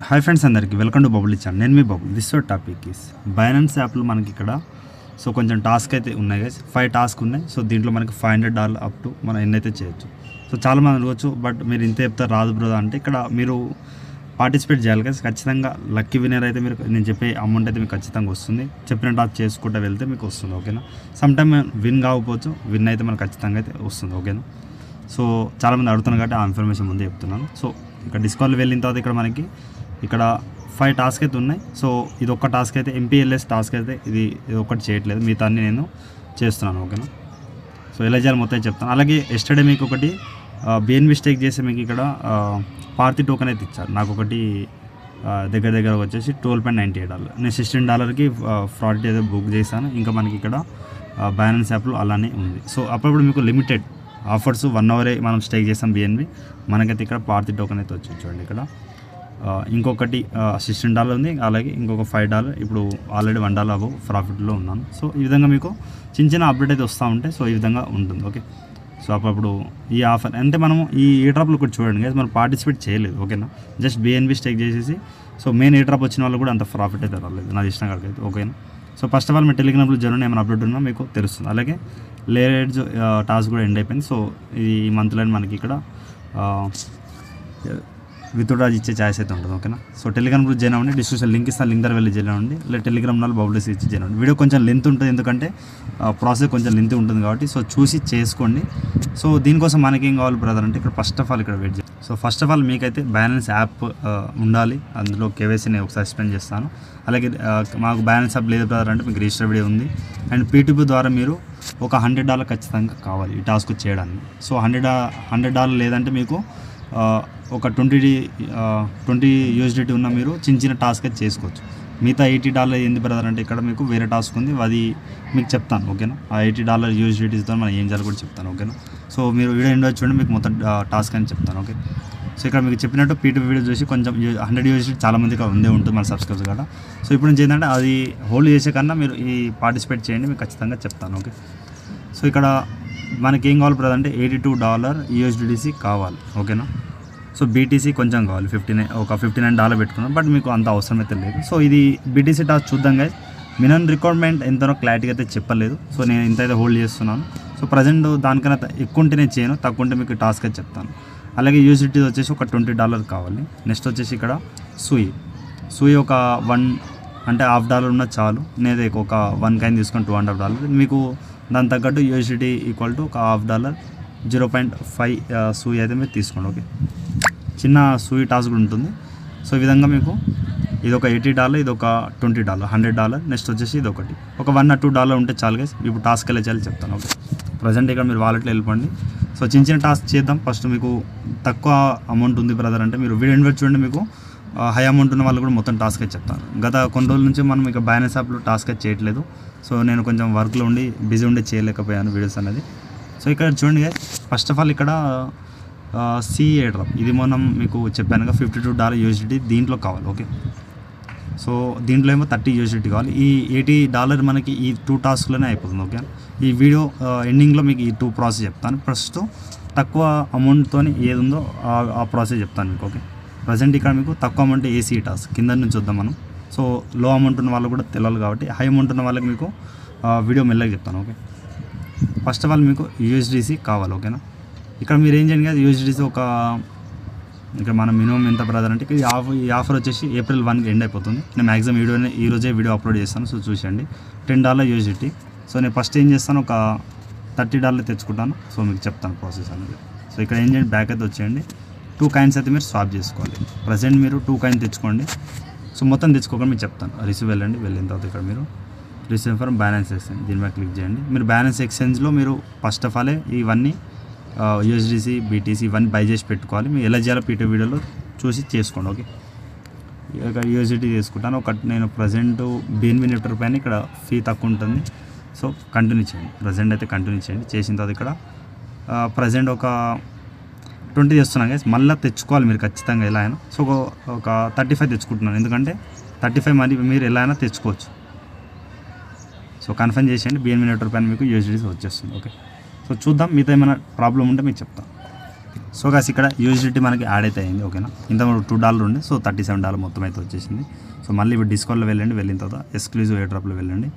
Hi friends, అందరికీ welcome to bubble channel. నేను మీ bubble. This topic is Binance యాప్లో మనకి ఇక్కడ కొంచెం టాస్క్ అయితే ఉన్నాయి గైస్. 5 టాస్క్ ఉన్నాయి. దీంట్లో మనకి $500 అప్ టు మనం ఎన్నైతే చేయొచ్చు. చాలామంది అనుకోవచ్చు, బట్ మీరు ఇంత చెప్తారు రాదు బ్రో అంటే ఇక్కడ మీరు పార్టిసిపేట్ చేయాలి గైస్. ఖచ్చితంగా లక్కీ విన్నర్ అయితే మీరు నేను చెప్పే అమౌంట్ అయితే మీకు ఖచ్చితంగా వస్తుంది. చెప్పిన టాస్క్ చేసుకుంటూ వెళ్తే మీకు వస్తుంది. ఓకేనా? సమ్ టైమ్ విన్ కాకపోవచ్చు, విన్ అయితే మనకు ఖచ్చితంగా అయితే వస్తుంది. ఓకేనా? చాలామంది అడుగుతున్నారు కాబట్టి ఆ ఇన్ఫర్మేషన్ ముందే చెప్తున్నాను. ఇక్కడ డిస్కౌంట్లో వెళ్ళిన తర్వాత ఇక్కడ ఇక్కడ 5 టాస్క్ అయితే ఉన్నాయి. ఇది ఒక్క టాస్క్ అయితే MPLS టాస్క్ అయితే ఇది ఒక్కటి చేయట్లేదు, మిగతా అన్ని నేను చేస్తున్నాను. ఓకేనా? ఎలా చేయాలి మొత్తం చెప్తాను. అలాగే ఎస్టర్డే మీకు ఒకటి BNB స్టేక్ చేసి మీకు ఇక్కడ పార్టీ టోకెన్ అయితే ఇచ్చారు. నాకు ఒకటి దగ్గర వచ్చేసి $12.98. నేను $16కి ఫ్రాడ్ అయితే బుక్ చేశాను. ఇంకా మనకి ఇక్కడ బైనాన్స్ యాప్లో అలానే ఉంది. అప్పుడప్పుడు మీకు లిమిటెడ్ ఆఫర్స్ 1 అవరే మనం స్టేక్ చేసాం BNB, మనకైతే ఇక్కడ పార్టీ టోకెన్ అయితే వచ్చి చూడండి. ఇక్కడ ఇంకొకటి $16 ఉంది. అలాగే ఇంకొక $5 ఇప్పుడు ఆల్రెడీ $1 అబవ్ ప్రాఫిట్లో ఉన్నాను. ఈ విధంగా మీకు చిన్న అప్డేట్ అయితే వస్తూ ఉంటాయి. ఈ విధంగా ఉంటుంది. ఓకే. అప్పుడు ఈ ఆఫర్ అంటే మనము ఈ డ్రాప్లో కూడా చూడండి గైస్, మనం పార్టిసిపేట్ చేయలేదు. ఓకేనా? జస్ట్ BNB స్టేక్ చేసేసి మెయిన్ డ్రాప్ వచ్చిన వాళ్ళు కూడా అంత ప్రాఫిట్ అయితే రాలేదు నాకు ఇష్టం కాదు. ఓకేనా? ఫస్ట్ ఆఫ్ ఆల్ మీ టెలిగ్రామ్లో జర్నీ ఏమైనా అప్డేట్ ఉన్నా మీకు తెలుస్తుంది. అలాగే లేయర్స్ టాస్క్ కూడా ఎండ్ అయిపోయింది. ఈ మంత్లో మనకి ఇక్కడ విత్డ్రా ఇచ్చే ఛాయిస్ అయితే ఉంటుంది. ఓకేనా? టెలిగ్రామ్లో జాయిన్ అవ్వండి. డిస్క్రిప్షన్ లింక్ ఇస్తాను, లింక్ దగ్గర వెళ్ళి జాయిన్ అవ్వండి. లేదా టెలిగ్రామ్ నాలుగు బబుల్స్ ఇచ్చి జాయిన్ అవ్వండి. వీడియో కొంచెం లెంత్ ఉంటుంది, ఎందుకంటే ప్రాసెస్ కొంచెం లెంత్ ఉంటుంది కాబట్టి చూసి చేసుకోండి. దీనికోసం మనకి ఏం కావాలి బ్రదర్ అంటే ఇక్కడ ఫస్ట్ ఆఫ్ ఆల్ ఇక్కడ వెయిట్ చేయండి. ఫస్ట్ ఆఫ్ ఆల్ మీకైతే బైనాన్స్ యాప్ ఉండాలి. అందులో KYC నేను ఒకసారి ఎక్స్ప్లెయిన్ చేస్తాను. అలాగే మాకు బైనాన్స్ యాప్ లేదు బ్రదర్ అంటే మీకు రిజిస్టర్ వీడియో ఉంది. అండ్ P2P ద్వారా మీరు ఒక $100 ఖచ్చితంగా కావాలి ఈ టాస్క్ చేయడానికి. $100 లేదంటే మీకు ఒక 20 USDT ఉన్న మీరు చిన్న టాస్క్ అయితే చేసుకోవచ్చు. మిగతా $80 ఏంది బ్రదర్ అంటే ఇక్కడ మీకు వేరే టాస్క్ ఉంది, అది మీకు చెప్తాను. ఓకేనా? ఆ $80 USDTతో మనం ఏం చేయాలి కూడా చెప్తాను. ఓకేనా? మీరు వీడియో ఎండ్ చూడండి, మీకు మొత్తం టాస్క్ అని చెప్తాను. ఓకే. ఇక్కడ మీకు చెప్పినట్టు P2P వీడియో చూసి కొంచెం 100 USDT చాలామందికి ఉందే ఉంటుంది మన సబ్స్క్రైబర్స్ కదా. ఇప్పుడు నుంచి ఏంటంటే అది హోల్డ్ చేసే కన్నా మీరు ఈ పార్టిసిపేట్ చేయండి, మీకు ఖచ్చితంగా చెప్తాను. ఓకే. ఇక్కడ మనకి ఏం కావాలి బ్రదర్ అంటే $82 USDTC కావాలి. ఓకేనా? BTC కొంచెం కావాలి, ఒక $59 పెట్టుకున్నాం, బట్ మీకు అంత అవసరం అయితే లేదు. ఇది BTC టాస్క్ చూద్దాం గైస్. మినిమం రిక్వైర్మెంట్ ఎంతనో క్లారిటీగా అయితే చెప్పలేదు. నేను ఇంత అయితే హోల్డ్ చేస్తున్నాను. ప్రజెంట్ దానికన్నా ఎక్కువ ఉంటే నేను చేయను, తక్కువ ఉంటే మీకు టాస్క్ అయితే చెప్తాను. అలాగే USDT వచ్చేసి ఒక $20 కావాలి. నెక్స్ట్ వచ్చేసి ఇక్కడ సూయి ఒక 1 అంటే $50 ఉన్న చాలు. నేనే ఒక 1 కాయిన్ తీసుకొని $200 మీకు దాని తగ్గట్టు USDT ఈక్వల్ టు ఒక $50 0.5 సూయి అయితే మీరు తీసుకోండి. ఓకే. చిన్న సూయి టాస్క్ కూడా ఉంటుంది. ఈ విధంగా మీకు ఇది ఒక $80, ఇది ఒక $20, $100. నెక్స్ట్ వచ్చేసి ఇది ఒక $1 or $2 ఉంటే చాలు గైస్. ఇప్పుడు టాస్క్ ఎలా చేయాలి చెప్తాను. ఓకే. ప్రజెంట్ ఇక్కడ మీరు వాలెట్లో వెళ్ళిపోండి. చిన్న టాస్క్ చేద్దాం. ఫస్ట్ మీకు తక్కువ అమౌంట్ ఉంది బ్రదర్ అంటే మీరు వీడియో ఇన్వెస్ట్ చూడండి, మీకు హై అమౌంట్ ఉన్న వాళ్ళు కూడా మొత్తం టాస్క్ అయితే చెప్తాను. గత కొన్ని రోజుల నుంచి మనం ఇక బైనాన్స్ యాప్లో టాస్క్ అయితే చేయట్లేదు. నేను కొంచెం వర్క్లో ఉండి బిజీ ఉండి చేయలేకపోయాను వీడియోస్ అనేది. ఇక్కడ చూడండి గైస్, ఫస్ట్ ఆఫ్ ఆల్ ఇక్కడ CA డ్రాప్ ఇది మనం మీకు చెప్పానుగా $52 USDT దీంట్లో కావాలి. ఓకే. దీంట్లో ఏమో $30 USDT కావాలి. ఈ $80 మనకి ఈ 2 టాస్క్లోనే అయిపోతుంది. ఓకే. ఈ వీడియో ఎండింగ్లో మీకు ఈ 2 ప్రాసెస్ చెప్తాను. ఫస్ట్ తక్కువ అమౌంట్తో ఏది ఉందో ఆ ప్రాసెస్ చెప్తాను మీకు. ఓకే. ప్రజెంట్ ఇక్కడ మీకు తక్కువ అమౌంట్ AC టాస్క్ కింద నుంచి చూద్దాం మనం. లో అమౌంట్ ఉన్న వాళ్ళు కూడా తెలియాలి కాబట్టి హై అమౌంట్ ఉన్న వాళ్ళకి మీకు వీడియో మెల్లగా చెప్తాను. ఓకే. ఫస్ట్ ఆఫ్ ఆల్ మీకు USDC కావాలి. ఓకేనా? ఇక్కడ మీరు ఏం చేయండి కదా, USDC ఇక్కడ మనం మినిమం ఎంత బ్రదర్ అంటే ఈ ఆఫర్ వచ్చేసి April 1కి ఎండ్ అయిపోతుంది. నేను మ్యాక్సిమం ఈరోజే వీడియో అప్లోడ్ చేస్తాను. చూసేయండి. $10 USDT. నేను ఫస్ట్ ఏం చేస్తాను, ఒక $30 తెచ్చుకుంటాను. మీకు చెప్తాను ప్రాసెస్ అనేది. ఇక్కడ ఏం చేయండి, బ్యాక్ అయితే వచ్చేయండి. 2 కాయిన్స్ అయితే మీరు స్వాప్ చేసుకోవాలి. ప్రజెంట్ మీరు 2 కాయిన్ తెచ్చుకోండి. మొత్తం తెచ్చుకోకుండా మీకు చెప్తాను. రిసీవ్ వెళ్ళిన తర్వాత ఇక్కడ మీరు రిసీవ్ ఫ్రమ్ బైనాన్స్ ఎక్స్చేంజ్ దీని మీద క్లిక్ చేయండి. మీరు బైనాన్స్ ఎక్స్చేంజ్లో మీరు ఫస్ట్ ఆఫ్ ఆల్ ఇవన్నీ USDC BTC ఇవన్నీ బై చేసి పెట్టుకోవాలి. మీరు ఎలా చేయాలో P2 వీడియోలో చూసి చేసుకోండి. ఓకే. ఇక్కడ USDT తీసుకుంటాను. నేను ప్రజెంట్ BNB నెట్వర్క్ పైన ఇక్కడ ఫీ తక్కువ ఉంటుంది. కంటిన్యూ చేయండి. ప్రజెంట్ అయితే కంటిన్యూ చేయండి. చేసిన తర్వాత ఇక్కడ ప్రజెంట్ ఒక 20 చేస్తున్నాను గైస్. మళ్ళీ తెచ్చుకోవాలి మీరు ఖచ్చితంగా ఎలా అయినా. ఒక 35 తెచ్చుకుంటున్నాను, ఎందుకంటే 35 మరి మీరు ఎలా అయినా తెచ్చుకోవచ్చు. కన్ఫర్మ్ చేసేయండి. BNB నెట్వర్క్ పైన మీకు USDT వచ్చేస్తుంది. ఓకే. చూద్దాం, మీతో ఏమైనా ప్రాబ్లం ఉంటే మీకు చెప్తాను. సో గాస్ ఇక్కడ యూజిటీ మనకి యాడ్ అయితే అయింది. ఓకేనా, ఇంత $2 ఉండే, సో $37 మొత్తం అయితే వచ్చేసింది. సో మళ్ళీ ఇప్పుడు డిస్కౌంట్లో వెళ్ళండి, వెళ్ళిన తర్వాత ఎక్స్క్లూజివ్ ఎయిర్ డ్రాప్లో వెళ్ళండి.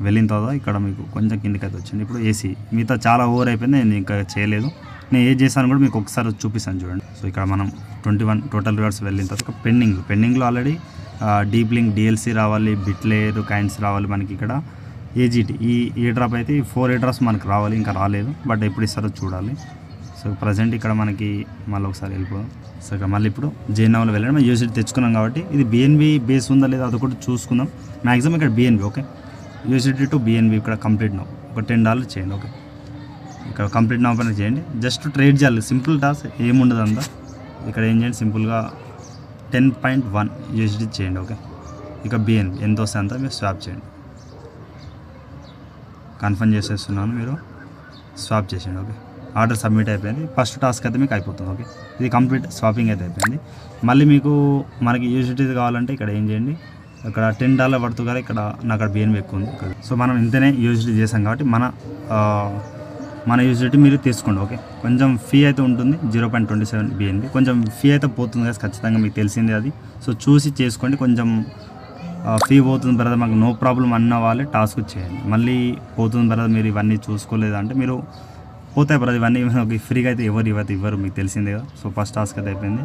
వెళ్ళిన తర్వాత ఇక్కడ మీకు కొంచెం కిందకి అయితే వచ్చింది. ఇప్పుడు ఏసీ మిగతా చాలా ఓవర్ అయిపోయింది, నేను ఇంకా చేయలేదు. నేను ఏది చేశాను కూడా మీకు ఒకసారి చూపిస్తాను చూడండి. సో ఇక్కడ మనం 21 టోటల్ రివార్డ్స్ వెళ్ళిన తర్వాత పెండింగ్లో ఆల్రెడీ డీప్ లింక్ డిఎల్సీ రావాలి, బిట్ లేయర్ కాయిన్స్ రావాలి మనకి. ఇక్కడ ఏజీటీ ఈ ఎయిర్ డ్రాప్ అయితే 4 ఎయిర్ డ్రాప్స్ మనకు రావాలి, ఇంకా రాలేదు. బట్ ఎప్పుడు ఇస్తారో చూడాలి. సో ప్రజెంట్ ఇక్కడ మనకి మళ్ళీ ఒకసారి వెళ్ళిపోదాం. సో ఇక్కడ మళ్ళీ ఇప్పుడు జేఎన్ఆర్లో వెళ్ళండి. మనం యూజిటీ తెచ్చుకున్నాం కాబట్టి ఇది బిఎన్బి బేస్ ఉందా లేదా అది కూడా చూసుకుందాం. మ్యాక్సిమం ఇక్కడ బిఎన్బి. ఓకే, యూజిటీ టు బిఎన్బి ఇక్కడ కంప్లీట్ నౌ ఒక $10 చేయండి. ఓకే, ఇక్కడ కంప్లీట్ నౌ పైన చేయండి. జస్ట్ ట్రేడ్ చేయాలి, సింపుల్ టాస్క్, ఏముండదు అంతా. ఇక్కడ ఏం చేయండి, సింపుల్గా 10.1 యూజిటీ చేయండి. ఓకే, ఇక బిఎన్బి ఎంత వస్తే అంతా మీరు స్వాప్ చేయండి. కన్ఫర్మ్ చేసేస్తున్నాను, మీరు స్వాప్ చేసేయండి. ఓకే, ఆర్డర్ సబ్మిట్ అయిపోయింది. ఫస్ట్ టాస్క్ అయితే మీకు అయిపోతుంది. ఓకే, ఇది కంప్లీట్ స్వాపింగ్ అయితే అయిపోయింది. మళ్ళీ మనకి యూజిటీ కావాలంటే ఇక్కడ ఏం చేయండి, ఇక్కడ $10 పడుతుంది కదా, ఇక్కడ నాకు అక్కడ బిఎన్బి ఎక్కువ ఉంది. సో మనం ఇంతనే యూజిటీ చేసాం కాబట్టి మన యూజిటీ మీరు తీసుకోండి. ఓకే, కొంచెం ఫీ అయితే ఉంటుంది, 0.27 బిఎన్బి. కొంచెం ఫీ అయితే పోతుంది కదా ఖచ్చితంగా, మీకు తెలిసిందే అది. సో చూసి చేసుకోండి. కొంచెం ఫీ పోతుంది బ్రదర్, మాకు నో ప్రాబ్లం అన్న వాళ్ళే టాస్క్ చేయండి. మళ్ళీ పోతుంది బ్రదర్, మీరు ఇవన్నీ చూసుకోలేదు అంటే మీరు పోతాయి బ్రదర్. ఇవన్నీ ఫ్రీగా అయితే ఇవ్వరు, మీకు తెలిసిందే కదా. సో ఫస్ట్ టాస్క్ అయితే అయిపోయింది.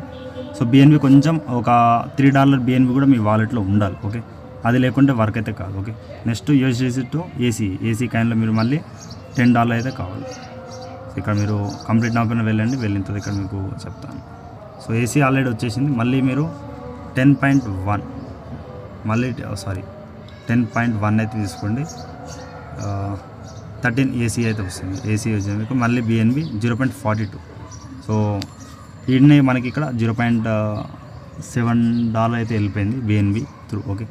సో బిఎన్బి కొంచెం ఒక $3 బిఎన్బి కూడా మీ వాలెట్లో ఉండాలి. ఓకే, అది లేకుంటే వర్క్ అయితే కాదు. ఓకే, నెక్స్ట్ యూజిటీ టు ఏసీ కాయిన్లో మీరు మళ్ళీ $10 అయితే కావాలి. సో ఇక్కడ మీరు కంప్లీట్ నా పైన వెళ్ళండి, వెళ్ళిన తర్వాత ఇక్కడ మీకు చెప్తాను. సో ఏసీ ఆల్రెడీ వచ్చేసింది. మళ్ళీ మీరు 10.1 అయితే తీసుకోండి. 13 ఏసీ అయితే వస్తుంది. ఏసీ వచ్చింది మీకు. మళ్ళీ బిఎన్బి 0.42. సో ఈడనే మనకి ఇక్కడ $0.7 అయితే వెళ్ళిపోయింది బిఎన్బి త్రూ. ఓకే,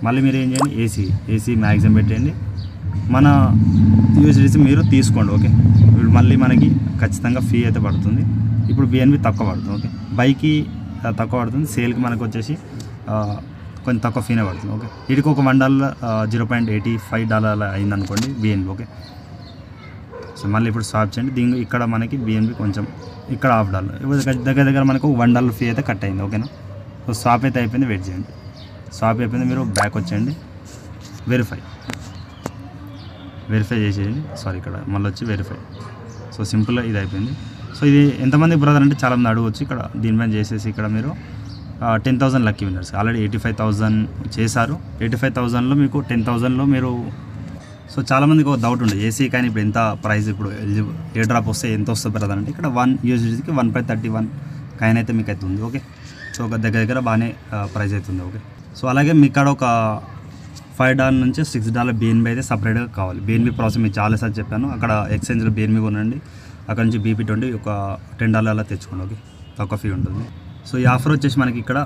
మళ్ళీ మీరు ఏం చేయండి, ఏసీ మ్యాక్సిమం పెట్టండి, మన యూజిటీసీ మీరు తీసుకోండి. ఓకే, ఇప్పుడు మళ్ళీ మనకి ఖచ్చితంగా ఫీ అయితే పడుతుంది. ఇప్పుడు బిఎన్బి తక్కువ పడుతుంది. ఓకే, బైకి తక్కువ పడుతుంది, సేల్కి మనకు వచ్చేసి కొంచెం తక్కువ ఫీనే పడుతుంది. ఓకే, వీటికి ఒక $1 $0.85 అయింది అనుకోండి బిఎన్బి. ఓకే, సో మళ్ళీ ఇప్పుడు స్వాప్ చేయండి. ఇక్కడ మనకి బిఎన్బి కొంచెం ఇక్కడ $1. ఇప్పుడు దగ్గర మనకు $1 ఫీ అయితే కట్ అయింది. ఓకేనా, సో స్వాప్ అయితే అయిపోయింది, వెయిట్ చేయండి. స్వాప్ అయిపోయింది, మీరు బ్యాక్ వచ్చేయండి, వెరిఫై చేసేయండి. ఇక్కడ మళ్ళీ వచ్చి వెరిఫై. సో సింపుల్గా ఇది అయిపోయింది. సో ఇది ఎంతమంది బ్రదర్ అంటే చాలామంది అడగవచ్చు. ఇక్కడ దీనిపైన చేసేసి ఇక్కడ మీరు 10,000 లక్కీ విన్నర్స్ ఆల్రెడీ 85,000 చేశారు. 85,000లో మీకు 10,000లో మీరు. సో చాలామందికి ఒక డౌట్ ఉండదు, ఏసీ కానీ ఇప్పుడు ఎంత ప్రైస్, ఇప్పుడు ఎయిర్ డ్రాప్ వస్తే ఎంత వస్తుంది బ్రదర్ అంటే, ఇక్కడ 1 యూజిటీకి 1/31 కాయిన్ అయితే మీకు అయితే ఉంది. ఓకే, సో ఒక దగ్గర బాగానే ప్రైస్ అవుతుంది. ఓకే, సో అలాగే మీ కాడ ఒక $5 నుంచి $6 బిఎన్బి అయితే సపరేట్గా కావాలి. బిఎన్బి ప్రాసెస్ మీకు చాలాసార్లు చెప్పాను. అక్కడ ఎక్స్చేంజ్లో బిఎన్బి కొనండి, అక్కడ నుంచి BP20 ఒక $10 అలా తెచ్చుకోండి. ఓకే, తక్కువ ఫీ ఉంటుంది. సో ఈ ఆఫర్ వచ్చేసి మనకి ఇక్కడ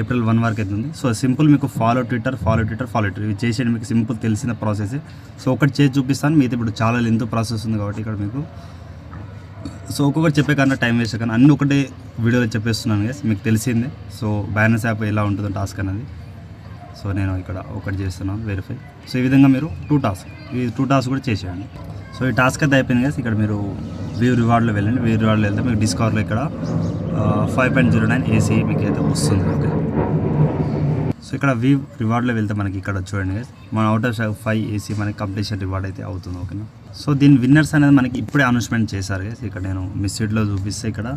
April 1 వరకు అవుతుంది. సో సింపుల్ మీకు ఫాలో ట్విట్టర్ ఇవి చేసేయండి, మీకు సింపుల్ తెలిసిన ప్రాసెస్. సో ఒకటి చేసి చూపిస్తాను, మీతో ఇప్పుడు చాలా లెంత్ ప్రాసెస్ ఉంది కాబట్టి ఇక్కడ మీకు. సో ఒక్కొక్కటి చెప్పే కన్నా టైం వేస్ట్ కానీ అన్నీ ఒకటే వీడియోలో చెప్పేస్తున్నాను గైస్, మీకు తెలిసిందే. సో బ్యాలెన్స్ యాప్ ఎలా ఉంటుందో టాస్క్ అనేది. సో నేను ఇక్కడ ఒకటి చేస్తున్నాను వెరిఫై. సో ఈ విధంగా మీరు 2 టాస్క్ కూడా చేసేయండి. సో ఈ టాస్క్ అయితే అయిపోయింది కదా. ఇక్కడ మీరు వ్యూ రివార్డ్లో వెళ్ళండి. వ్యూ రివార్డ్లో వెళ్తే మీకు డిస్కవర్లో ఇక్కడ 5.09 ఏసీ మీకు అయితే వస్తుంది. ఓకే, సో ఇక్కడ వ్యూ రివార్డ్లో వెళ్తే మనకి ఇక్కడ చూడండి గైస్, మన అవుట్ ఆఫ్ 5 ఏసీ మనకి కంప్లీషన్ రివార్డ్ అయితే అవుతుంది. ఓకేనా, సో దీని విన్నర్స్ అనేది మనకి ఇప్పుడే అనౌన్స్మెంట్ చేశారు గైస్. ఇక్కడ నేను మిస్సీడ్లో చూపిస్తే ఇక్కడ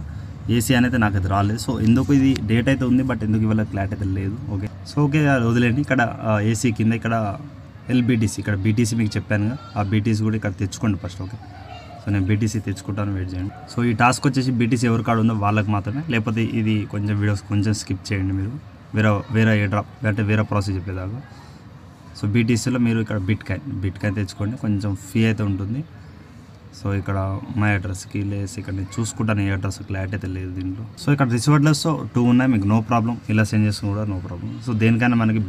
ఏసీ అనేది నాకు అది రాలేదు. సో ఎందుకు ఇది డేట్ అయితే ఉంది, బట్ ఎందుకు ఇవాళ క్లారిటీ అయితే లేదు. ఓకే, సో ఓకే వదిలేండి. ఇక్కడ ఏసీ కింద ఇక్కడ LBTC, ఇక్కడ BTC మీకు చెప్పాను కదా, ఆ BTC కూడా ఇక్కడ తెచ్చుకోండి ఫస్ట్. ఓకే, సో నేను BTC తెచ్చుకుంటాను, వెయిట్ చేయండి. సో ఈ టాస్క్ వచ్చేసి BTC ఎవరి కాడ ఉందో వాళ్ళకి మాత్రమే, లేకపోతే ఇది కొంచెం వీడియోస్ కొంచెం స్కిప్ చేయండి మీరు, వేరే ఎయిర్ డ్రాప్ అంటే వేరే ప్రాసెస్ చెప్పేదాకా. సో BTCలో మీరు ఇక్కడ బిట్ కాయిన్ తెచ్చుకోండి, కొంచెం ఫీ అయితే ఉంటుంది. సో ఇక్కడ మై అడ్రస్కి లేసి ఇక్కడ నేను చూసుకుంటాను, ఏ అడ్రస్ క్లారిటీ అయితే లేదు దీంట్లో. సో ఇక్కడ రిసీవర్డ్లెస్ 2 ఉన్నాయి, మీకు నో ప్రాబ్లం, ఇలా సెండ్ చేసుకుని కూడా నో ప్రాబ్లం. సో దేనికైనా మనకి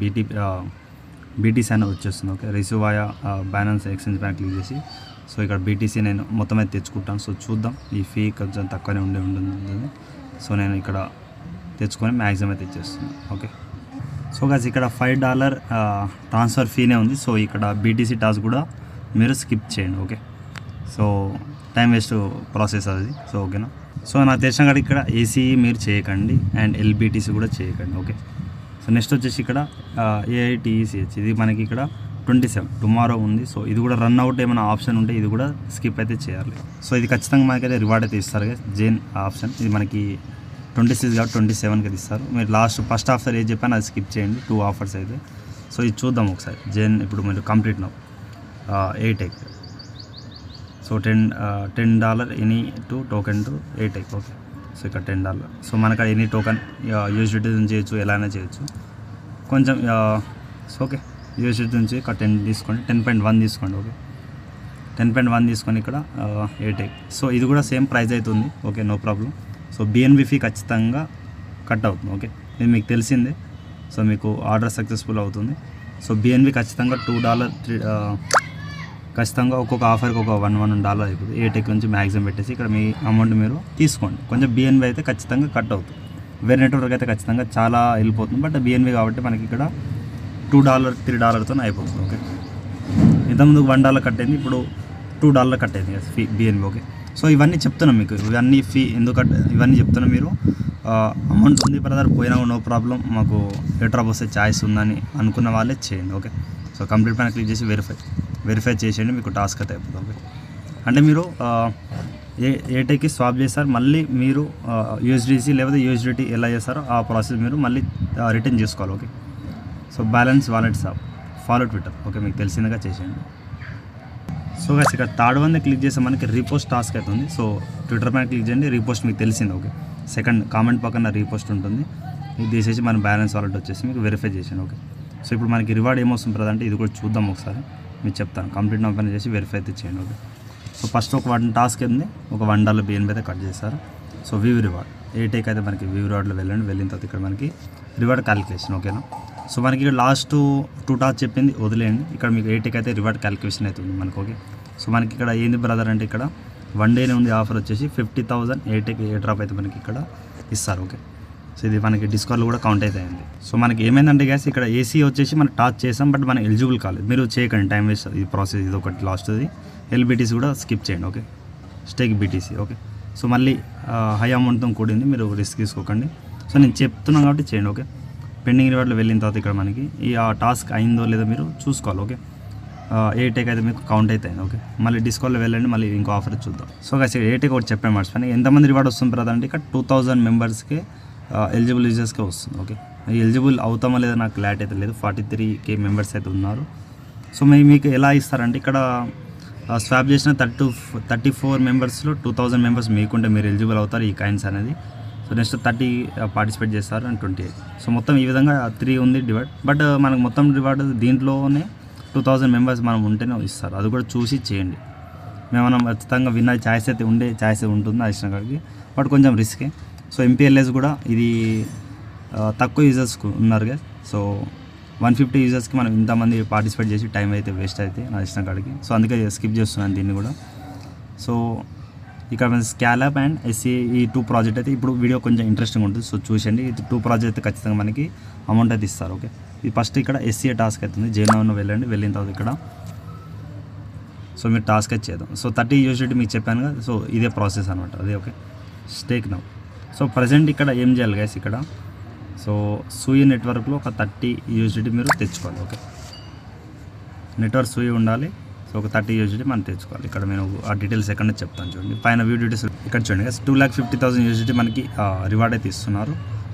BTC అనేది వచ్చేస్తుంది. ఓకే, రిసీవ్ ఆయా బైనాన్స్ ఎక్స్చేంజ్ బ్యాంక్ క్లిక్ చేసి సో ఇక్కడ BTC నేను మొత్తం అయితే తెచ్చుకుంటాను. సో చూద్దాం, ఈ ఫీ కొంచెం తక్కువనే ఉంటుంది. సో నేను ఇక్కడ తెచ్చుకొని మ్యాక్సిమం అయితే ఇచ్చేస్తున్నాను. ఓకే, సో గాయ్స్ ఇక్కడ $5 ట్రాన్స్ఫర్ ఫీనే ఉంది. సో ఇక్కడ BTC టాస్క్ కూడా మీరు స్కిప్ చేయండి. Okay, so time waste process అది. సో ఓకేనా, సో నాకు తెలిసిన కాడ ఇక్కడ ఏసీఈ మీరు చేయకండి అండ్ ఎల్బిటీసీ కూడా చేయకండి. ఓకే, సో నెక్స్ట్ వచ్చేసి ఇక్కడ ఏఐటీఈసిహెచ్ ఇది మనకి ఇక్కడ 27 టుమారో ఉంది. సో ఇది కూడా రన్ అవుట్ ఏమైనా ఆప్షన్ ఉంటే ఇది కూడా స్కిప్ అయితే చేయాలి. సో ఇది ఖచ్చితంగా మనకైతే రివార్డ్ అయితే ఇస్తారు కదా జేన్ ఆప్షన్. ఇది మనకి 26 కాబట్టి 27కి అయితే ఇస్తారు. మీరు లాస్ట్ ఫస్ట్ ఆఫర్ ఏది చెప్పాను అది స్కిప్ చేయండి, 2 ఆఫర్స్ అయితే. సో ఇది చూద్దాం ఒకసారి జేన్ ఇప్పుడు మీరు కంప్లీట్ నౌ ఏటెక్. So $10 any to token to ఏటెక్. ఓకే, సో ఇక్కడ $10. సో మనకు ఎనీ టోకెన్ యూఎస్డిటీ నుంచి చేయొచ్చు, ఎలా అయినా చేయొచ్చు. కొంచెం సో ఓకే యూఎస్డిటీ నుంచి ఇక్కడ 10 తీసుకోండి, 10.1 తీసుకోండి. ఓకే, 10.1 తీసుకొని ఇక్కడ ఏటెక్. సో ఇది కూడా సేమ్ ప్రైస్ అవుతుంది. Okay, no problem. So BNB fee ఖచ్చితంగా కట్ అవుతుంది. ఓకే, ఇది మీకు తెలిసిందే. సో మీకు ఆర్డర్ సక్సెస్ఫుల్ అవుతుంది. సో బిఎన్బి ఖచ్చితంగా $2 ఖచ్చితంగా ఒక్కొక్క ఆఫర్కి ఒక $1 అయిపోతుంది. ఏటెక్ నుంచి మ్యాక్సిమం పెట్టేసి ఇక్కడ మీ అమౌంట్ మీరు తీసుకోండి. కొంచెం బిఎన్బి అయితే ఖచ్చితంగా కట్ అవుతుంది. వేరే నెట్వర్క్ అయితే ఖచ్చితంగా చాలా వెళ్ళిపోతుంది. బట్ బిఎన్బి కాబట్టి మనకి ఇక్కడ $2 $3తో అయిపోతుంది. ఓకే, ఇంతకుముందు $1 కట్ అయింది, ఇప్పుడు $2 కట్ అయింది కదా ఫీ బిఎన్బి. ఓకే, సో ఇవన్నీ చెప్తున్నాం మీకు, ఇవన్నీ ఫీ ఎందుకు ఇవన్నీ చెప్తున్నాం. మీరు అమౌంట్ ఉంది బ్రదర్ పోయినా నో ప్రాబ్లం, మాకు డ్రాప్ వస్తే ఛాయిస్ ఉందని అనుకున్న వాళ్ళే చేయండి. ఓకే, సో కంప్లీట్ పైన క్లిక్ చేసి వెరిఫై చేసేయండి, మీకు టాస్క్ అయితే అయిపోతుంది. ఓకే, అంటే మీరు ఏటెక్కి స్వాప్ చేస్తారు, మళ్ళీ మీరు యూఎస్డిసి లేకపోతే యూఎస్డిటీ ఎలా చేస్తారో ఆ ప్రాసెస్ మీరు మళ్ళీ రిటర్న్ చేసుకోవాలి. Okay, so balance wallet swap, follow Twitter. Okay, మీకు తెలిసిందిగా చేసేయండి. సో గైస్ ఇక్కడ థర్డ్ వన్ క్లిక్ చేస్తే మనకి రీపోస్ట్ టాస్క్ అవుతుంది. సో ట్విట్టర్ పైన క్లిక్ చేయండి, రీపోస్ట్ మీకు తెలిసింది. ఓకే, సెకండ్ కామెంట్ పక్కన రీపోస్ట్ ఉంటుంది, ఇది తీసేసి మన బ్యాలెన్స్ వాలెట్ వచ్చేసి మీకు వెరిఫై చేసాను. ఓకే, సో ఇప్పుడు మనకి రివార్డ్ ఏమొస్తుంది బ్రదర్ అంటే ఇది కూడా చూద్దాం ఒకసారి, మీకు చెప్తాను. కంప్లీట్ నా పని చేసి వెరిఫై అయితే చేయండి. ఓకే, సో ఫస్ట్ ఒక టాస్క్ ఉంది, ఒక $1 బిఎన్బి అయితే కట్ చేస్తారు. సో వ్యూ రివార్డ్ ఏటెక్ అయితే మనకి వ్యూ రివార్డ్లో వెళ్ళండి. వెళ్ళిన తర్వాత ఇక్కడ మనకి రివార్డ్ క్యాలిక్యులేషన్. ఓకేనా, సో మనకి ఇక్కడ లాస్ట్ 2 టాస్క్ చెప్పింది వదిలేయండి. ఇక్కడ మీకు ఏటెక్ అయితే రివార్డ్ క్యాలిక్యులేషన్ అవుతుంది మనకు. ఓకే, సో మనకి ఇక్కడ ఏంది బ్రదర్ అంటే ఇక్కడ 1 డేనే ఉంది ఆఫర్ వచ్చేసి 50,000 ఏటెక్ ఏ డ్రాప్ అయితే మనకి ఇక్కడ ఇస్తారు. ఓకే, సో ఇది మనకి డిస్కౌంట్లో కూడా కౌంట్ అయితే అయింది. సో మనకి ఏమైందంటే గ్యాస్ ఇక్కడ ఏసీ వచ్చేసి మనం టాచ్ చేసాం, బట్ మనం ఎలిజిబుల్ కాలేదు. మీరు చేయకండి, టైం వేస్ట్ ఈ ప్రాసెస్. ఇది ఒకటి లాస్ట్ది. ఎల్బిటీసీ కూడా స్కిప్ చేయండి. Okay, stake BTC. Okay, so మళ్ళీ హై అమౌంట్తో కూడింది, మీరు రిస్క్ తీసుకోకండి. సో నేను చెప్తున్నాను కాబట్టి చేయండి. ఓకే, పెండింగ్ రివార్డ్లో వెళ్ళిన తర్వాత ఇక్కడ మనకి ఈ టాస్క్ అయిందో లేదో మీరు చూసుకోవాలి. ఓకే, ఏటెక్ అయితే మీకు కౌంట్ అయితే అయింది. ఓకే, మళ్ళీ డిస్కౌంట్లో వెళ్ళండి, మళ్ళీ ఇంకో ఆఫర్ చూద్దాం. సో గైస్ ఏటెక్ ఒకటి చెప్పాను మర్చిపోయాను. ఎంతమంది రివార్డ్ వస్తుంది బ్రదర్ అంటే ఇక్కడ 2000 మెంబర్స్కి ఎలిజిబుల్ యూజర్స్కే వస్తుంది. ఓకే, ఎలిజిబుల్ అవుతామో లేదో నాకు క్లారిటీ అయితే లేదు. 43K మెంబర్స్ అయితే ఉన్నారు. సో మీకు ఎలా ఇస్తారంటే ఇక్కడ స్వాప్ చేసిన 34 మెంబర్స్లో 2000 మెంబర్స్ మీకుంటే మీరు ఎలిజిబుల్ అవుతారు ఈ కాయిన్స్ అనేది. సో నెక్స్ట్ 30 పార్టిసిపేట్ చేస్తారు అండ్ 28. సో మొత్తం ఈ విధంగా 3 ఉంది డివైడ్. బట్ మనకు మొత్తం రివార్డ్ దీంట్లోనే 2000 మెంబర్స్ మనం ఉంటేనే ఇస్తారు. అది కూడా చూసి చేయండి. మనం ఖచ్చితంగా విన్న ఛాయిస్ అయితే ఛాయిస్ ఉంటుంది అడిషనల్ కాడికి, బట్ కొంచెం రిస్కే. సో ఎంపీఎల్ఎస్ కూడా ఇది తక్కువ యూజర్స్ ఉన్నారు కదా. సో 150 యూజర్స్కి మనం ఇంతమంది పార్టిసిపేట్ చేసి టైం అయితే వేస్ట్ అయితే అడిషనల్ కాడికి. సో అందుకే స్కిప్ చేస్తున్నాను దీన్ని కూడా. సో ఇక్కడ స్కాలప్ అండ్ ఎస్సీ ఈ 2 ప్రాజెక్ట్ అయితే ఇప్పుడు వీడియో కొంచెం ఇంట్రెస్టింగ్ ఉంటుంది. సో చూసండి, ఈ 2 ప్రాజెక్ట్ అయితే ఖచ్చితంగా మనకి అమౌంట్ అయితే ఇస్తారు. ఓకే, ఇది ఫస్ట్ ఇక్కడ ఎస్సీఏ టాస్క్ అవుతుంది. జేఎన్ఓ వెళ్ళండి, వెళ్ళిన తర్వాత ఇక్కడ సో మీరు టాస్క్ అయితే చేద్దాం. సో 30 యూఎస్డిటీ మీకు చెప్పాను కదా. సో ఇదే ప్రాసెస్ అనమాట అదే. Okay, stake now. So present ఇక్కడ ఏం చేయాలి గైస్ ఇక్కడ సో సూయి నెట్వర్క్లో ఒక 30 యూఎస్డిటీ మీరు తెచ్చుకోవాలి. ఓకే, నెట్వర్క్ సూయి ఉండాలి. సో ఒక 30 యూఎస్డిటీ మనం తెచ్చుకోవాలి. ఇక్కడ నేను ఆ డీటెయిల్స్ ఎక్కడ చెప్తాను చూడండి, పైన వ్యూ డీటెయిల్స్ ఇక్కడ చూడండి. 2,50,000 యూఎస్డిటీ మనకి రివార్డ్ అయితే ఇస్తున్నారు.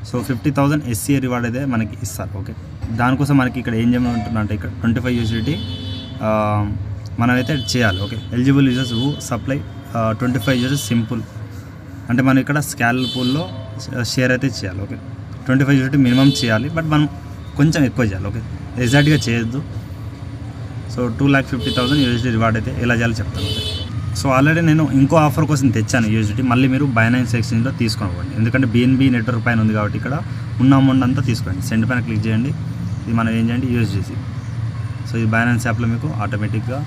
సో 50,000 ఎస్సీఏ రివార్డ్ అయితే మనకి ఇస్తారు. ఓకే, దానికోసం మనకి ఇక్కడ ఏం చేయమంటున్నారంటే ఇక్కడ 25 యూఎస్డిటీ మనమైతే చేయాలి. Okay, eligible users who supply 25 users simple అంటే మనం ఇక్కడ స్కాల్ పూల్లో షేర్ అయితే చేయాలి. ఓకే, 25 యూనిట్ మినిమం చేయాలి, బట్ మనం కొంచెం ఎక్కువ చేయాలి. ఓకే, ఎగ్జాక్ట్గా చేయొద్దు. సో 2,50,000 యూఎస్డి రివార్డ్ అయితే ఎలా చేయాలో చెప్తాను. ఓకే, సో ఆల్రెడీ నేను ఇంకో ఆఫర్ కోసం తెచ్చాను యూఎస్డి. మళ్ళీ మీరు బైనాన్స్ ఎక్స్చేంజ్లో తీసుకోండి, ఎందుకంటే బిఎన్బి నెట్వర్క్ పైన ఉంది కాబట్టి ఇక్కడ ఉన్న అమౌంట్ అంతా తీసుకోండి. సెండ్ పైన క్లిక్ చేయండి, ఇది మనం ఏం చేయండి యూఎస్డిసి. సో ఈ బైనాన్స్ యాప్లో మీకు ఆటోమేటిక్గా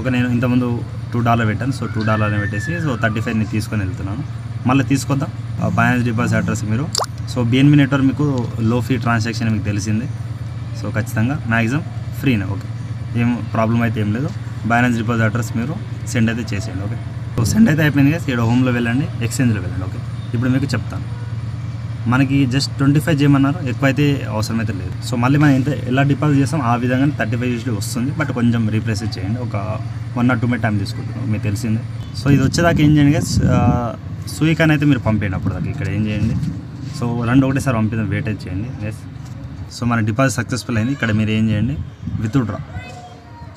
ఒక నేను ఇంతకుముందు $2 పెట్టాను. సో $2 పెట్టేసి సో 35 నేను తీసుకొని వెళ్తున్నాను. మళ్ళీ తీసుకొద్దాం బైనాన్స్ డిపాజిట్ అడ్రస్ మీరు. సో బిఎన్బి నెట్వర్క్ మీకు లో ఫీ ట్రాన్సాక్షన్ మీకు తెలిసిందే. సో ఖచ్చితంగా మ్యాక్సిమం ఫ్రీనే. ఓకే, ఏం ప్రాబ్లం అయితే ఏం లేదు. బైనాన్స్ డిపాజిట్ అడ్రస్ మీరు సెండ్ అయితే చేసేయండి. ఓకే, సో సెండ్ అయితే అయిపోయింది కదా, ఇక్కడ హోమ్లో వెళ్ళండి, ఎక్స్చేంజ్లో వెళ్ళండి. ఓకే, ఇప్పుడు మీకు చెప్తాను. మనకి జస్ట్ 25 చేయమన్నారు, ఎక్కువైతే అవసరమైతే లేదు. సో మళ్ళీ మనం ఎలా డిపాజిట్ చేస్తాం ఆ విధంగా 35 యూజీ వస్తుంది. బట్ కొంచెం రీప్లేస్ చేయండి, ఒక 1 or 2 minutes టైం తీసుకుంటున్నాం, మీకు తెలిసిందే. సో ఇది వచ్చేదాకా ఏం చేయండి గైస్, సూయికాన్ అయితే మీరు పంపేయండి అప్పుడు దాకా. ఇక్కడ ఏం చేయండి, సో 2 ఒకటేసారి పంపిద్దాం, వెయిటేజ్ చేయండి గైస్. సో మన డిపాజిట్ సక్సెస్ఫుల్ అయింది. ఇక్కడ మీరు ఏం చేయండి, విత్డ్రా.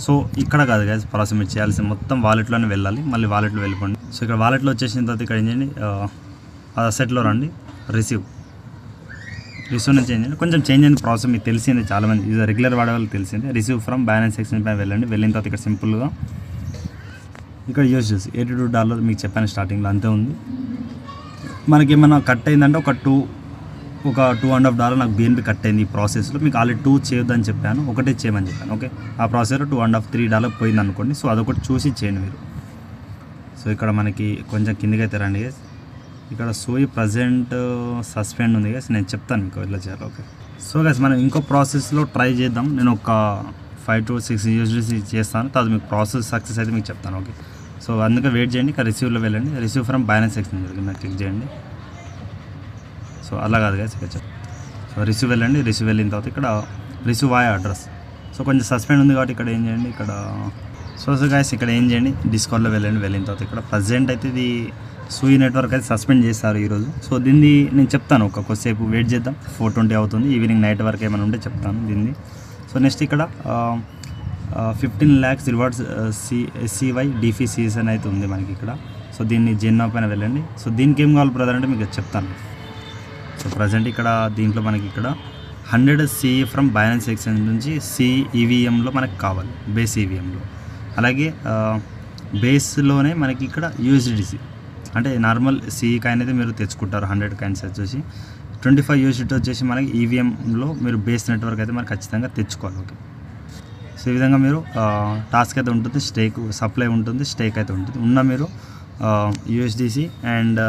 సో ఇక్కడ కాదు గైస్ ప్రాసెస్, మీరు చేయాల్సింది మొత్తం వాలెట్లోనే వెళ్ళాలి, మళ్ళీ వాలెట్లో వెళ్ళిపోండి. సో ఇక్కడ వాలెట్లో వచ్చేసిన తర్వాత ఇక్కడ ఏం చేయండి, అసెట్లో రండి, రిసీవ్ నుంచి చేంజ్ చేయండి. కొంచెం చేంజ్ అయిన ప్రాసెస్ మీకు తెలిసింది, చాలామంది ఇది రెగ్యులర్ వాడే వాళ్ళకి తెలిసింది. రిసీవ్ ఫ్రమ్ బైనాన్స్ ఎక్స్చేంజ్ పైన వెళ్ళండి. వెళ్ళిన తర్వాత ఇక్కడ సింపుల్గా ఇక్కడ యూజ్ చేసి $82 మీకు చెప్పాను స్టార్టింగ్లో, అంతే ఉంది. మనకి ఏమైనా కట్ అయిందంటే ఒక $2.5 నాకు BNB కట్ అయింది ఈ ప్రాసెస్లో. మీకు ఆల్రెడీ 2 చేయొద్దని చెప్పాను, ఒకటే చేయమని చెప్పాను. ఓకే, ఆ ప్రాసెస్లో $2.5-3 పోయింది అనుకోండి. సో అదొకటి చూసి చేయండి మీరు. సో ఇక్కడ మనకి కొంచెం కిందికి అయితే రండి గైస్. ఇక్కడ సూయి ప్రజెంట్ సస్పెండ్ ఉంది గైస్, నేను చెప్తాను మీకు ఇలా చేయాలి. ఓకే, సో గైస్ మనం ఇంకో ప్రాసెస్లో ట్రై చేద్దాం. నేను ఒక 5 to 6 యూజీసీ చేస్తాను, తర్వాత మీకు ప్రాసెస్ సక్సెస్ అయితే మీకు చెప్తాను. ఓకే, సో అందుకే వెయిట్ చేయండి. ఇక్కడ రిసీవ్లో వెళ్ళండి, రిసీవ్ ఫ్రమ్ బైనాన్స్ ఎక్స్చేంజ్ నాకు క్లిక్ చేయండి. సో అలా కాదు గైస్, ఇక్కడ చెప్తాను. సో రిసీవ్ వెళ్ళండి, రిసీవ్ వెళ్ళిన తర్వాత ఇక్కడ రిసీవ్ వాయ్ అడ్రస్. సో కొంచెం సస్పెండ్ ఉంది కాబట్టి ఇక్కడ ఏం చేయండి, ఇక్కడ సో గైస్ ఇక్కడ ఏం చేయండి, డిస్కౌంట్లో వెళ్ళండి. వెళ్ళిన తర్వాత ఇక్కడ ప్రజెంట్ అయితే ఇది సూయి నెట్వర్క్ అయితే సస్పెండ్ చేస్తారు ఈరోజు. సో దీన్ని నేను చెప్తాను, కొద్దిసేపు వెయిట్ చేద్దాం. 4:20 అవుతుంది, ఈవినింగ్ నైట్ వరకు ఏమైనా ఉంటే చెప్తాను దీన్ని. సో నెక్స్ట్ ఇక్కడ 15 lakhs rewards SCY DeFi season అయితే ఉంది మనకి ఇక్కడ. సో దీన్ని జెన్నా పైన వెళ్ళండి. సో దీనికి ఏం కావాలి బ్రదర్ అంటే మీకు చెప్తాను. సో ప్రజెంట్ ఇక్కడ దీంట్లో మనకి ఇక్కడ 100 CE ఫ్రమ్ బైనాన్స్ ఎక్స్చేంజ్ నుంచి CEVMలో మనకు కావాలి, బేస్ EVMలో. అలాగే బేస్లోనే మనకి ఇక్కడ USDC అంటే నార్మల్ CE కాయిన్ అయితే మీరు తెచ్చుకుంటారు, 100 కాయిన్స్ వచ్చేసి 25 USDT వచ్చేసి మనకి EVMలో మీరు బేస్ నెట్వర్క్ అయితే మనకు ఖచ్చితంగా తెచ్చుకోవాలి. ఓకే, సో ఈ విధంగా మీరు టాస్క్ అయితే ఉంటుంది, స్టేక్ సప్లై ఉంటుంది, స్టేక్ అయితే ఉంటుంది. ఉన్న మీరు USDC అండ్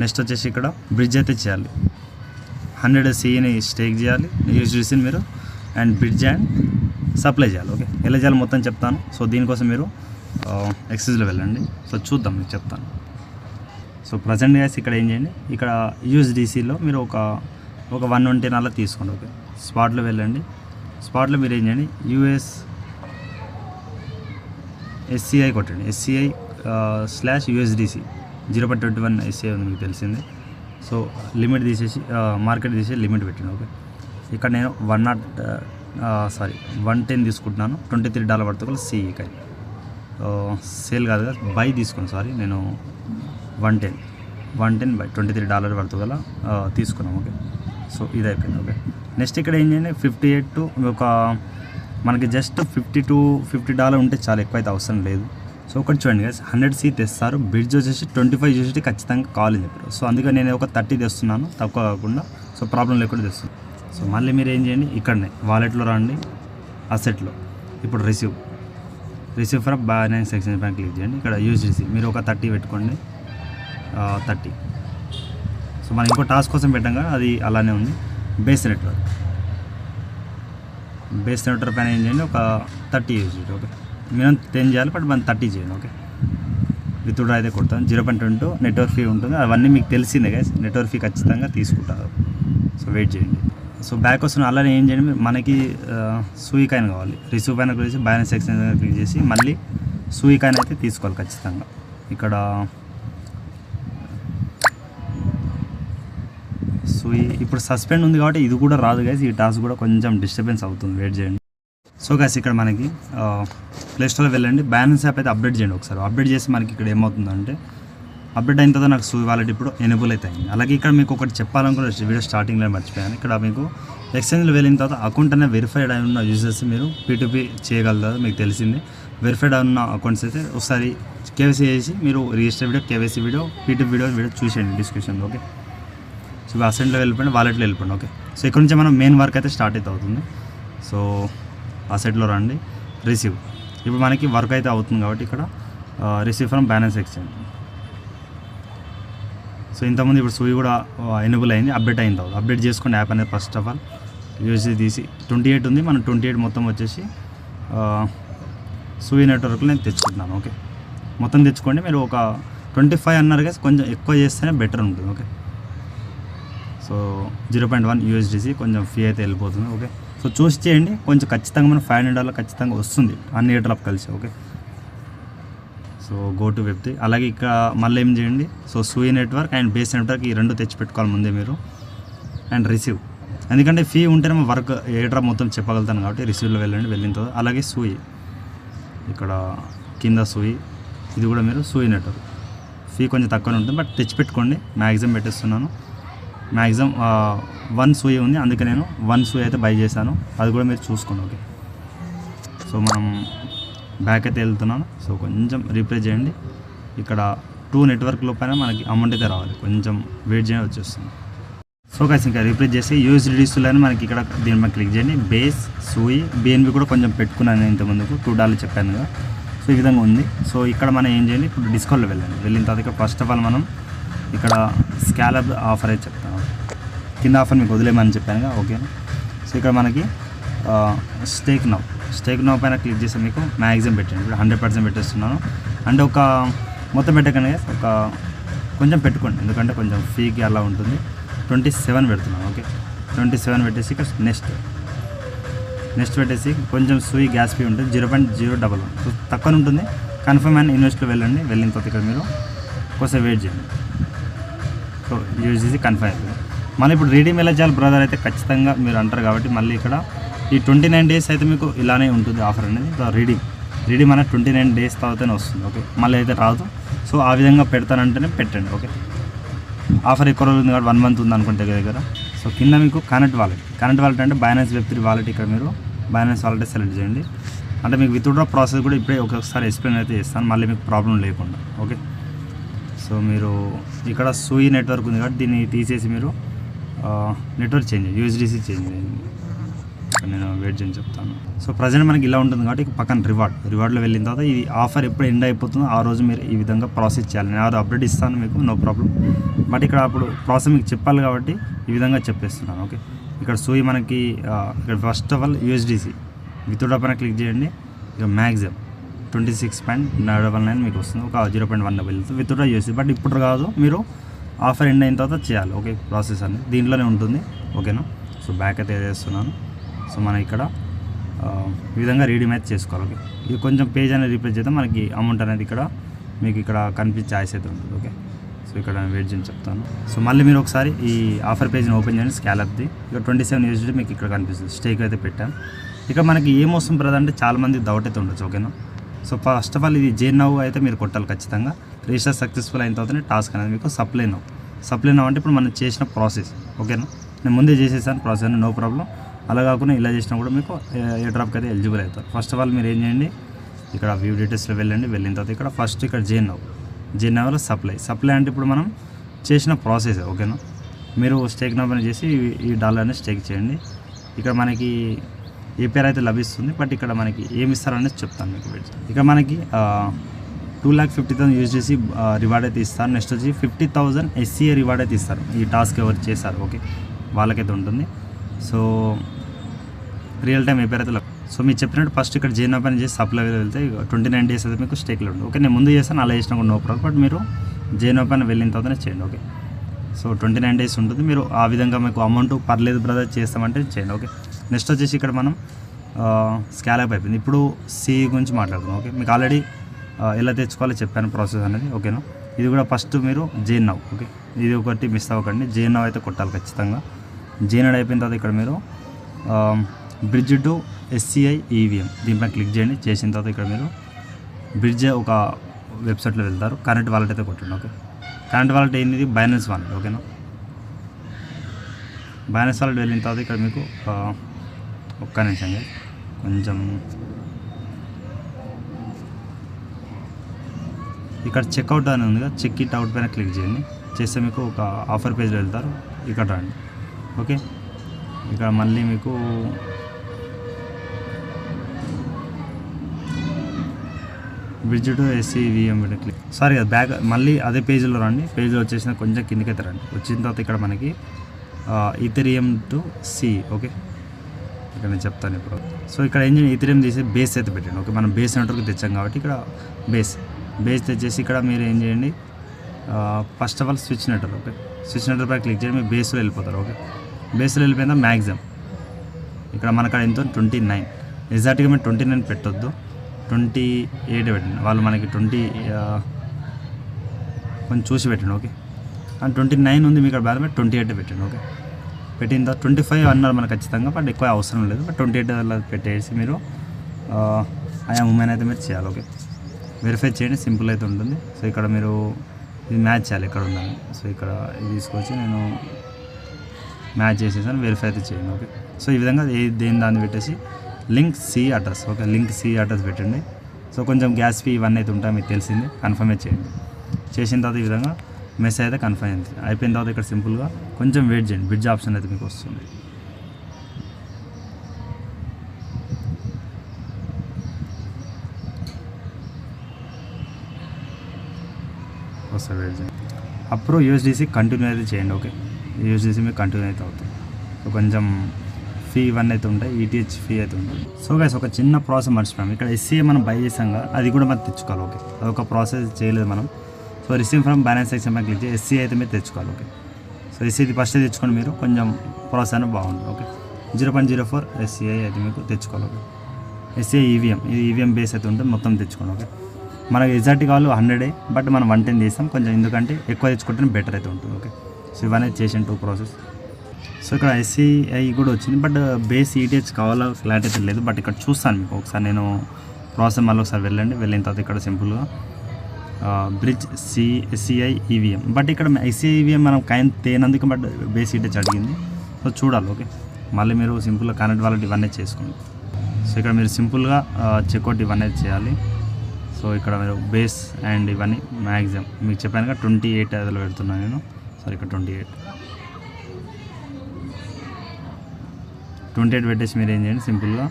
నెక్స్ట్ వచ్చేసి ఇక్కడ బ్రిడ్జ్ అయితే చేయాలి. 100 CEని స్టేక్ చేయాలి, USDCని మీరు అండ్ బ్రిడ్జ్ అండ్ సప్లై చేయాలి. ఓకే, ఎలా చేయాలి మొత్తం చెప్తాను. సో దీనికోసం మీరు ఎక్సెస్లో వెళ్ళండి. సో చూద్దాం, మీకు చెప్తాను. సో ప్రజెంట్ గైస్ ఇక్కడ ఏం చేయండి, ఇక్కడ USDCలో మీరు ఒక 120 అలా తీసుకోండి. ఓకే, స్పాట్లో వెళ్ళండి. స్పాట్లో మీరు ఏం చేయండి, SCI కొట్టండి, SCI/USDC 0.21 SCI ఉంది మీకు తెలిసింది. సో లిమిట్ తీసేసి మార్కెట్ తీసేసి లిమిట్ పెట్టండి. ఓకే, ఇక్కడ నేను 110 తీసుకుంటున్నాను, $23 పడుతుంది CE కాయ. సేల్ కాదు కదా, బై తీసుకోండి. సారీ, నేను 110 బై $23 పడుతుంది కదా తీసుకున్నాం. ఓకే, సో ఇది అయిపోయింది. ఓకే, నెక్స్ట్ ఇక్కడ ఏం చేయండి, 58 to మనకి జస్ట్ $50 ఉంటే చాలా, ఎక్కువ అయితే అవసరం లేదు. సో ఒకటి చూడండి గైస్, 100 CE తెస్తారు, బ్రిడ్జ్ వచ్చేసి 25 USDT ఖచ్చితంగా కావాలి చెప్పారు. సో అందుకే నేను ఒక 30 తెస్తున్నాను, తక్కువ కాకుండా. సో ప్రాబ్లం లేకుండా తెస్తున్నాను. సో మళ్ళీ మీరు ఏం చేయండి, ఇక్కడనే వాలెట్లో రండి, అసెట్లో ఇప్పుడు రిసీవ్ ఫ్రమ్ బైనాన్స్ ఎక్స్చేంజ్ పైన క్లిక్ చేయండి. ఇక్కడ USDC మీరు ఒక 30 పెట్టుకోండి, 30. సో మనం ఇంకో టాస్క్ కోసం పెట్టాం కదా, అది అలానే ఉంది. బేస్ నెట్వర్క్ పైన ఏం చేయండి, ఒక 30 USDT. ఓకే, మీరు 10 చేయాలి, బట్ మనం 30 చేయండి. ఓకే, విత్డ్రా అయితే కొడతాను. 0.22 నెట్వర్క్ ఫీ ఉంటుంది, అవన్నీ మీకు తెలిసిందే గైస్, నెట్వర్క్ ఫీ ఖచ్చితంగా తీసుకుంటారు. సో వెయిట్ చేయండి. సో బ్యాక్ వస్తున్న అలానే ఏం చేయండి, మనకి సూయి కాయిన్ కావాలి. రిసీవ్ పైన క్లిక్ చేసి బైనాన్స్ ఎక్స్చేంజ్ క్లిక్ చేసి మళ్ళీ సూయి కాయిన్ అయితే తీసుకోవాలి ఖచ్చితంగా. ఇక్కడ సూయి ఇప్పుడు సస్పెండ్ ఉంది కాబట్టి ఇది కూడా రాదు గైస్, ఈ టాస్క్ కూడా కొంచెం డిస్టర్బెన్స్ అవుతుంది, వెయిట్ చేయండి. సో గైస్ ఇక్కడ మనకి ప్లేస్టోర్లో వెళ్ళండి, బైనాన్స్ యాప్ అయితే అప్డేట్ చేయండి ఒకసారి. అప్డేట్ చేసి మనకి ఇక్కడ ఏమవుతుందంటే, అప్డేట్ అయిన తర్వాత నాకు సూయి వాలెట్ ఇప్పుడు ఎనేబుల్ అయితే అయింది. అలాగే ఇక్కడ మీకు ఒకటి చెప్పాలనుకున్న వీడియో స్టార్టింగ్లో మర్చిపోయాను. ఇక్కడ మీకు ఎక్స్చేంజ్లో వెళ్ళిన తర్వాత అకౌంట్ అనేది వెరిఫైడ్ అయిన ఉన్న యూజర్స్ మీరు P2P చేయగలుగుతారు, మీకు తెలిసింది. వెరిఫైడ్ ఉన్న అకౌంట్స్ అయితే ఒకసారి KYC చేసి మీరు register video, KYC video, P2P video చూసేయండి డిస్క్రిప్షన్లో. ఓకే, సో అసెంట్లో వెళ్ళిపోండి, వాలెట్లో వెళ్ళిపోండి. ఓకే, సో ఇక్కడ నుంచి మనం మెయిన్ వర్క్ అయితే స్టార్ట్ అయితే అవుతుంది. సో అసెట్లో రండి, రిసీవ్. ఇప్పుడు మనకి వర్క్ అయితే అవుతుంది కాబట్టి ఇక్కడ receive from Binance exchange. So ఇంతకుముందు ఇప్పుడు సూయి కూడా ఎనేబుల్ అయింది, అప్డేట్ అయిన తర్వాత అప్డేట్ చేసుకోండి యాప్ అనేది. ఫస్ట్ ఆఫ్ ఆల్ USD తీసి 28 ఉంది, మనం 28 మొత్తం వచ్చేసి సూయి నెట్వర్క్లో నేను తెచ్చుకుంటున్నాను. ఓకే, మొత్తం తెచ్చుకోండి. మీరు ఒక 25 అన్నారు కదా, కొంచెం ఎక్కువ చేస్తేనే బెటర్ ఉంటుంది. ఓకే, సో 0.1 USDC కొంచెం ఫీ అయితే వెళ్ళిపోతుంది. ఓకే, సో చూసి చేయండి. కొంచెం ఖచ్చితంగా మనం $500 ఖచ్చితంగా వస్తుంది అన్ని ఎయిర్డ్రాప్ కలిసి. ఓకే, సో గో టు వెబ్3. అలాగే ఇక్కడ మళ్ళీ ఏం చేయండి, so Sui network and base network ఈ రెండు తెచ్చిపెట్టుకోవాలి ముందే మీరు. అండ్ రిసీవ్, ఎందుకంటే ఫీ ఉంటేనే వర్క్ ఎయిర్డ్రాప్ మొత్తం చెప్పగలుగుతాను కాబట్టి రిసీవ్లో వెళ్ళండి. వెళ్ళిన తర్వాత అలాగే సూయి, ఇక్కడ కింద సూయి, ఇది కూడా మీరు సూయి నెట్వర్క్ ఫీ కొంచెం తక్కువనే ఉంటుంది, బట్ తెచ్చిపెట్టుకోండి. మ్యాక్సిమం పెట్టేస్తున్నాను. మ్యాక్సిమం 1 సూయి ఉంది, అందుకే నేను 1 సూయి అయితే బై చేశాను. అది కూడా మీరు చూసుకోండి. ఓకే, సో మనం బ్యాక్ అయితే వెళ్తున్నాను. సో కొంచెం రీప్లేస్ చేయండి. ఇక్కడ 2 నెట్వర్క్ లోపల మనకి అమౌంట్ అయితే రావాలి, కొంచెం వెయిట్ చేయండి, వచ్చేస్తుంది. సో గైస్ ఇంకా రీప్లేస్ చేసి USDCలోనే మనకి ఇక్కడ దీని మీద క్లిక్ చేయండి. బేస్, సూయి, BNB కూడా కొంచెం పెట్టుకున్నాను నేను ఇంతకుముందుకు, $2 చెప్పాను కదా. సో ఈ విధంగా ఉంది. సో ఇక్కడ మనం ఏం చేయాలి, ఇప్పుడు డిస్కౌంట్లో వెళ్ళండి. వెళ్ళిన తర్వాత ఇక్కడ ఫస్ట్ ఆఫ్ ఆల్ మనం ఇక్కడ స్కాలప్ ఆఫర్ అయితే చెప్తాను. కింద ఆఫర్ మీకు వదిలేమని చెప్పాను. ఓకేనా, సో ఇక్కడ మనకి స్టేక్ నౌ పైన క్లిక్ చేస్తే మీకు మ్యాక్సిమం పెట్టండి. ఇప్పుడు 100% పెట్టేస్తున్నాను. అంటే ఒక మొత్తం పెట్టకండి, ఒక కొంచెం పెట్టుకోండి, ఎందుకంటే కొంచెం ఫీకి అలా ఉంటుంది. 27 పెడుతున్నాను. ఓకే, 27 పెట్టేసి ఇక్కడ నెక్స్ట్ పెట్టేసి కొంచెం సూయి గ్యాస్ ఫీ ఉంటుంది 0.011. సో తక్కువ ఉంటుంది. కన్ఫర్మ్ అండ్ ఇన్వెస్ట్లో వెళ్ళండి. వెళ్ళిన తర్వాత ఇక్కడ మీరు కొంచెం వెయిట్ చేయండి. సో USDC కన్ఫర్మ్ అవుతుంది. మళ్ళీ ఇప్పుడు రీడీమ్ ఎలా చేయాలి బ్రదర్ అయితే ఖచ్చితంగా మీరు అంటారు కాబట్టి మళ్ళీ ఇక్కడ ఈ 29 డేస్ అయితే మీకు ఇలానే ఉంటుంది ఆఫర్ అనేది. రీడీమ్ అనేది 29 డేస్ తర్వాతనే వస్తుంది. ఓకే, మళ్ళీ అయితే రాదు. సో ఆ విధంగా పెడతానంటేనే పెట్టండి. ఓకే, ఆఫర్ ఎక్కువ రోజులు ఉంది కాబట్టి 1 మంత్ ఉంది అనుకుంటే దగ్గర. సో కింద మీకు కనెక్ట్ వాలెట్ అంటే బైనాన్స్ వెబ్3 వాలెట్. ఇక్కడ మీరు బైనాన్స్ వాలెట్ సెలెక్ట్ చేయండి. అంటే మీకు విత్డ్రా ప్రాసెస్ కూడా ఇప్పుడే ఒకసారి ఎక్స్ప్లెయిన్ అయితే చేస్తాను, మళ్ళీ మీకు ప్రాబ్లం లేకుండా. ఓకే, సో మీరు ఇక్కడ సూయి నెట్వర్క్ ఉంది కాబట్టి దీన్ని తీసేసి మీరు నెట్వర్క్ చేంజ్ USDC చేంజ్ చేయండి. నేను వెయిట్ చేయని చెప్తాను. సో ప్రజెంట్ మనకి ఇలా ఉంటుంది కాబట్టి పక్కన రివార్డ్లో వెళ్ళిన తర్వాత ఈ ఆఫర్ ఎప్పుడు ఎండ్ అయిపోతుందో ఆ రోజు మీరు ఈ విధంగా ప్రాసెస్ చేయాలి. నేను అప్డేట్ ఇస్తాను మీకు, నో ప్రాబ్లం. బట్ ఇక్కడ అప్పుడు ప్రాసెస్ మీకు చెప్పాలి కాబట్టి ఈ విధంగా చెప్పేస్తున్నాను. ఓకే, ఇక్కడ సూయి మనకి ఇక్కడ first of all USDC withdraw పైన క్లిక్ చేయండి. ఇక మ్యాక్సిమం 26.99 మీకు వస్తుంది. ఒక 0.1 వెళ్తుంది విత్డ్రా USDC. బట్ ఇప్పుడు కాదు, మీరు ఆఫర్ ఎండ్ అయిన తర్వాత చేయాలి. ఓకే, ప్రాసెస్ అనేది దీంట్లోనే ఉంటుంది. ఓకేనా, సో బ్యాక్ అయితే వేస్తున్నాను. సో మనం ఇక్కడ ఈ విధంగా రీడీమ్ అయితే చేసుకోవాలి. ఓకే, ఇది కొంచెం పేజ్ అనేది రీప్లేస్ చేద్దాం. మనకి అమౌంట్ అనేది ఇక్కడ మీకు ఇక్కడ కనిపించే ఛాయిస్ అయితే ఉంటుంది. ఓకే, సో ఇక్కడ నేను వెయిట్ చేయని చెప్తాను. సో మళ్ళీ మీరు ఒకసారి ఈ ఆఫర్ పేజ్ని ఓపెన్ చేయండి. స్కాలప్ది ఇక్కడ 27 USD మీకు ఇక్కడ కనిపిస్తుంది. స్టేక్ అయితే పెట్టాం. ఇక మనకి ఏమొస్తుంది బ్రదర్ అంటే చాలామంది డౌట్ అయితే ఉండొచ్చు. ఓకేనా, సో ఫస్ట్ ఆఫ్ ఆల్ ఇది JNow అయితే మీరు కొట్టాలి ఖచ్చితంగా. రిజిస్టర్ సక్సెస్ఫుల్ అయిన తర్వాతనే టాస్క్ అనేది మీకు సప్లై నౌ అంటే ఇప్పుడు మనం చేసిన ప్రాసెస్. ఓకేనా, నేను ముందే చేసేసాను ప్రాసెస్, నో ప్రాబ్లం. అలా కాకుండా ఇలా చేసినా కూడా మీకు ఎయిర్ డ్రాప్కి అయితే ఎలిజిబుల్ అవుతారు. ఫస్ట్ ఆఫ్ ఆల్ మీరు ఏం చేయండి, ఇక్కడ వ్యూ డీటెయిల్స్లో వెళ్ళండి. వెళ్ళిన తర్వాత ఇక్కడ ఫస్ట్ ఇక్కడ JNowలో సప్లై అంటే ఇప్పుడు మనం చేసిన ప్రాసెస్. ఓకేనా, మీరు స్టేక్ నౌ చేసి ఈ $ని స్టేక్ చేయండి. ఇక్కడ మనకి APR అయితే లభిస్తుంది. బట్ ఇక్కడ మనకి ఏమి ఇస్తారనేది చెప్తాను మీకు. ఇక మనకి 2,50,000 USDC రివార్డ్ అయితే ఇస్తారు. నెక్స్ట్ వచ్చి 50,000 SCA రివార్డ్ అయితే ఇస్తారు. ఈ టాస్క్ ఎవరు చేశారు ఓకే వాళ్ళకైతే ఉంటుంది. సో రియల్ టైం APR అయితే సో మీరు చెప్పినట్టు ఫస్ట్ ఇక్కడ JNow పని చేసి సప్లై వెళ్తే 29 డేస్ అయితే మీకు స్టేక్లో ఉంటుంది. ఓకే, నేను ముందు చేస్తాను, అలా చేసినా కూడా నో ప్రాబ్లం. బట్ మీరు JNow పని వెళ్ళిన తర్వాతనే చేయండి. ఓకే, సో 29 డేస్ ఉంటుంది. మీరు ఆ విధంగా మీకు అమౌంట్ పర్లేదు బ్రదర్ చేస్తామంటే చేయండి. ఓకే, నెక్స్ట్ వచ్చేసి ఇక్కడ మనం స్కాలప్ అయిపోయింది. ఇప్పుడు C గురించి మాట్లాడుతున్నాం. ఓకే, మీకు ఆల్రెడీ ఎలా తెచ్చుకోవాలో చెప్పాను ప్రాసెస్ అనేది. ఓకేనా, ఇది కూడా ఫస్ట్ మీరు JNow. ఓకే, ఇది ఒకటి మిస్ అవ్వకండి. JNow అయితే కొట్టాలి ఖచ్చితంగా. JNow అయిపోయిన తర్వాత ఇక్కడ మీరు బ్రిడ్జ్ టు SCI EVM దీనిపైన క్లిక్ చేయండి. చేసిన తర్వాత ఇక్కడ మీరు బ్రిడ్జ్ ఒక వెబ్సైట్లో వెళ్తారు. కరెంట్ వాలెట్ అయితే కొట్టండి. ఓకే, కరెంట్ వాలెట్ ఏంది, బైనాన్స్ వాలెట్. ఓకేనా, బైనాన్స్ వాలెట్ వెళ్ళిన తర్వాత ఇక్కడ మీకు ఒక్క నిమిషంగా కొంచెం ఇక్కడ చెక్అవుట్ అని ఉంది కదా, చెక్ ఇట్ అవుట్ పైన క్లిక్ చేయండి. చేస్తే మీకు ఒక ఆఫర్ పేజ్లో వెళ్తారు. ఇక్కడ రండి. ఓకే, ఇక్కడ మళ్ళీ మీకు bridge to SCVM click sorry కదా బ్యాక్ మళ్ళీ అదే పేజ్లో రండి. పేజ్లో వచ్చేసిన కొంచెం కిందకైతే రండి. వచ్చిన తర్వాత ఇక్కడ మనకి ఈథెరియం టు C. ఓకే, ఇక్కడ నేను చెప్తాను ఇప్పుడు. సో ఇక్కడ ఏం చేయండి, ఈథెరియం తీసి బేస్ అయితే పెట్టండి. ఓకే, మనం బేస్ నెట్వర్క్ తెచ్చాం కాబట్టి ఇక్కడ బేస్ తెచ్చేసి ఇక్కడ మీరు ఏం చేయండి, first of all switch network. Okay, switch network పై క్లిక్ చేయండి, మీరు బేస్లో వెళ్ళిపోతారు. ఓకే, బేస్లో వెళ్ళిపోయిందా మ్యాక్సిమం ఇక్కడ మనకు ఎంతో 29. ఎగ్జాక్ట్గా మీరు 29 పెట్టొద్దు, 28 పెట్టండి. వాళ్ళు మనకి 20 కొంచెం చూసి పెట్టండి. ఓకే, అండ్ 29 ఉంది మీకు బ్యాలెన్స్ పెట్టి 28 పెట్టండి. ఓకే, పెట్టిన తర్వాత 25 అన్నారు మనకు ఖచ్చితంగా, బట్ ఎక్కువ అవసరం లేదు. బట్ 28 అలా పెట్టేసి మీరు ఆయా ఉమెన్ అయితే మీరు చేయాలి. ఓకే, వెరిఫై చేయండి, సింపుల్ అయితే ఉంటుంది. సో ఇక్కడ మీరు ఇది మ్యాచ్ చేయాలి ఎక్కడ ఉందని. సో ఇక్కడ ఇది తీసుకొచ్చి నేను మ్యాచ్ చేసేసాను, వెరిఫై అయితే చేయండి. ఓకే, సో ఈ విధంగా దేని దాన్ని పెట్టేసి link C address. Okay, link C address పెట్టండి. సో కొంచెం గ్యాస్ ఫీ ఇవన్నీ అయితే ఉంటాయి మీకు తెలిసింది, కన్ఫర్మ్ చేయండి. చేసిన తర్వాత ఈ విధంగా మెసేజ్ అయితే కన్ఫర్మ్ అయింది. అయిపోయిన తర్వాత ఇక్కడ సింపుల్గా కొంచెం వెయిట్ చేయండి, బ్రిడ్జ్ ఆప్షన్ అయితే మీకు వస్తుంది. వస్తుంది, వెయిట్ చేయండి. అప్పుడు యూఎస్డిసి కంటిన్యూ అయితే చేయండి. ఓకే, యూఎస్డిసి మీకు కంటిన్యూ అయితే అవుతుంది. సో కొంచెం ఫీ ఇవన్నీ అయితే ఉంటాయి, ఈటీహెచ్ ఫీ అయితే ఉంటుంది. సో గైస్ ఒక చిన్న ప్రాసెస్ మర్చిపోయాం. ఇక్కడ ఎస్సీఏ మనం బై చేసాం కదా, అది కూడా మనం తెచ్చుకోవాలి. ఓకే, అదొక ప్రాసెస్ చేయలేదు మనం. So receive from Binance section పై క్లిక్ చేసి ఎస్సీ అయితే మీరు తెచ్చుకోవాలి. ఓకే, సో ఎస్సీ ఫస్ట్ తెచ్చుకోండి మీరు, కొంచెం ప్రాసెస్ అనేది బాగుంటుంది. ఓకే, 0.04 ఎస్సీఐ అయితే మీకు తెచ్చుకోవాలి. ఓకే, ఎస్సీఐ ఈవీఎం, ఇది ఈవీఎం బేస్ అయితే ఉంటుంది, మొత్తం తెచ్చుకోండి. ఓకే, మనకి ఎగ్జాక్ట్ కావాలి 100, బట్ మనం 110 చేస్తాం కొంచెం, ఎందుకంటే ఎక్కువ తెచ్చుకుంటే బెటర్ అయితే ఉంటుంది. ఓకే, సో ఇవన్నీ చేసిన 2 ప్రాసెస్. సో ఇక్కడ ఎస్సీఐ కూడా వచ్చింది, బట్ బేస్ ఈటీహెచ్ కావాలా క్లారిటీ అయితే లేదు. బట్ ఇక్కడ చూస్తాను మీకు ఒకసారి, నేను ప్రాసెస్ మళ్ళీ ఒకసారి వెళ్ళిన తర్వాత ఇక్కడ సింపుల్గా బ్రిడ్జ్ ఎస్సీఐ ఈవీఎం, బట్ ఇక్కడ ఎస్సీఐ ఈవీఎం మనం కైన్ తేనందుకు, బట్ బేస్ ఈటీహెచ్ అడిగింది. సో చూడాలి. ఓకే, మళ్ళీ మీరు సింపుల్గా కనెక్ట్ వాలెట్ ఇవన్నీ చేసుకోండి. సో ఇక్కడ మీరు సింపుల్గా చెక్అవుట్ ఇవన్నీ చేయాలి. సో ఇక్కడ మీరు బేస్ అండ్ ఇవన్నీ మ్యాక్సిమం మీకు చెప్పాను కదా 28 అదిలో పెడుతున్నాను నేను. సరే ఇక్కడ 28 పెట్టేసి మీరు ఏం చేయండి, సింపుల్గా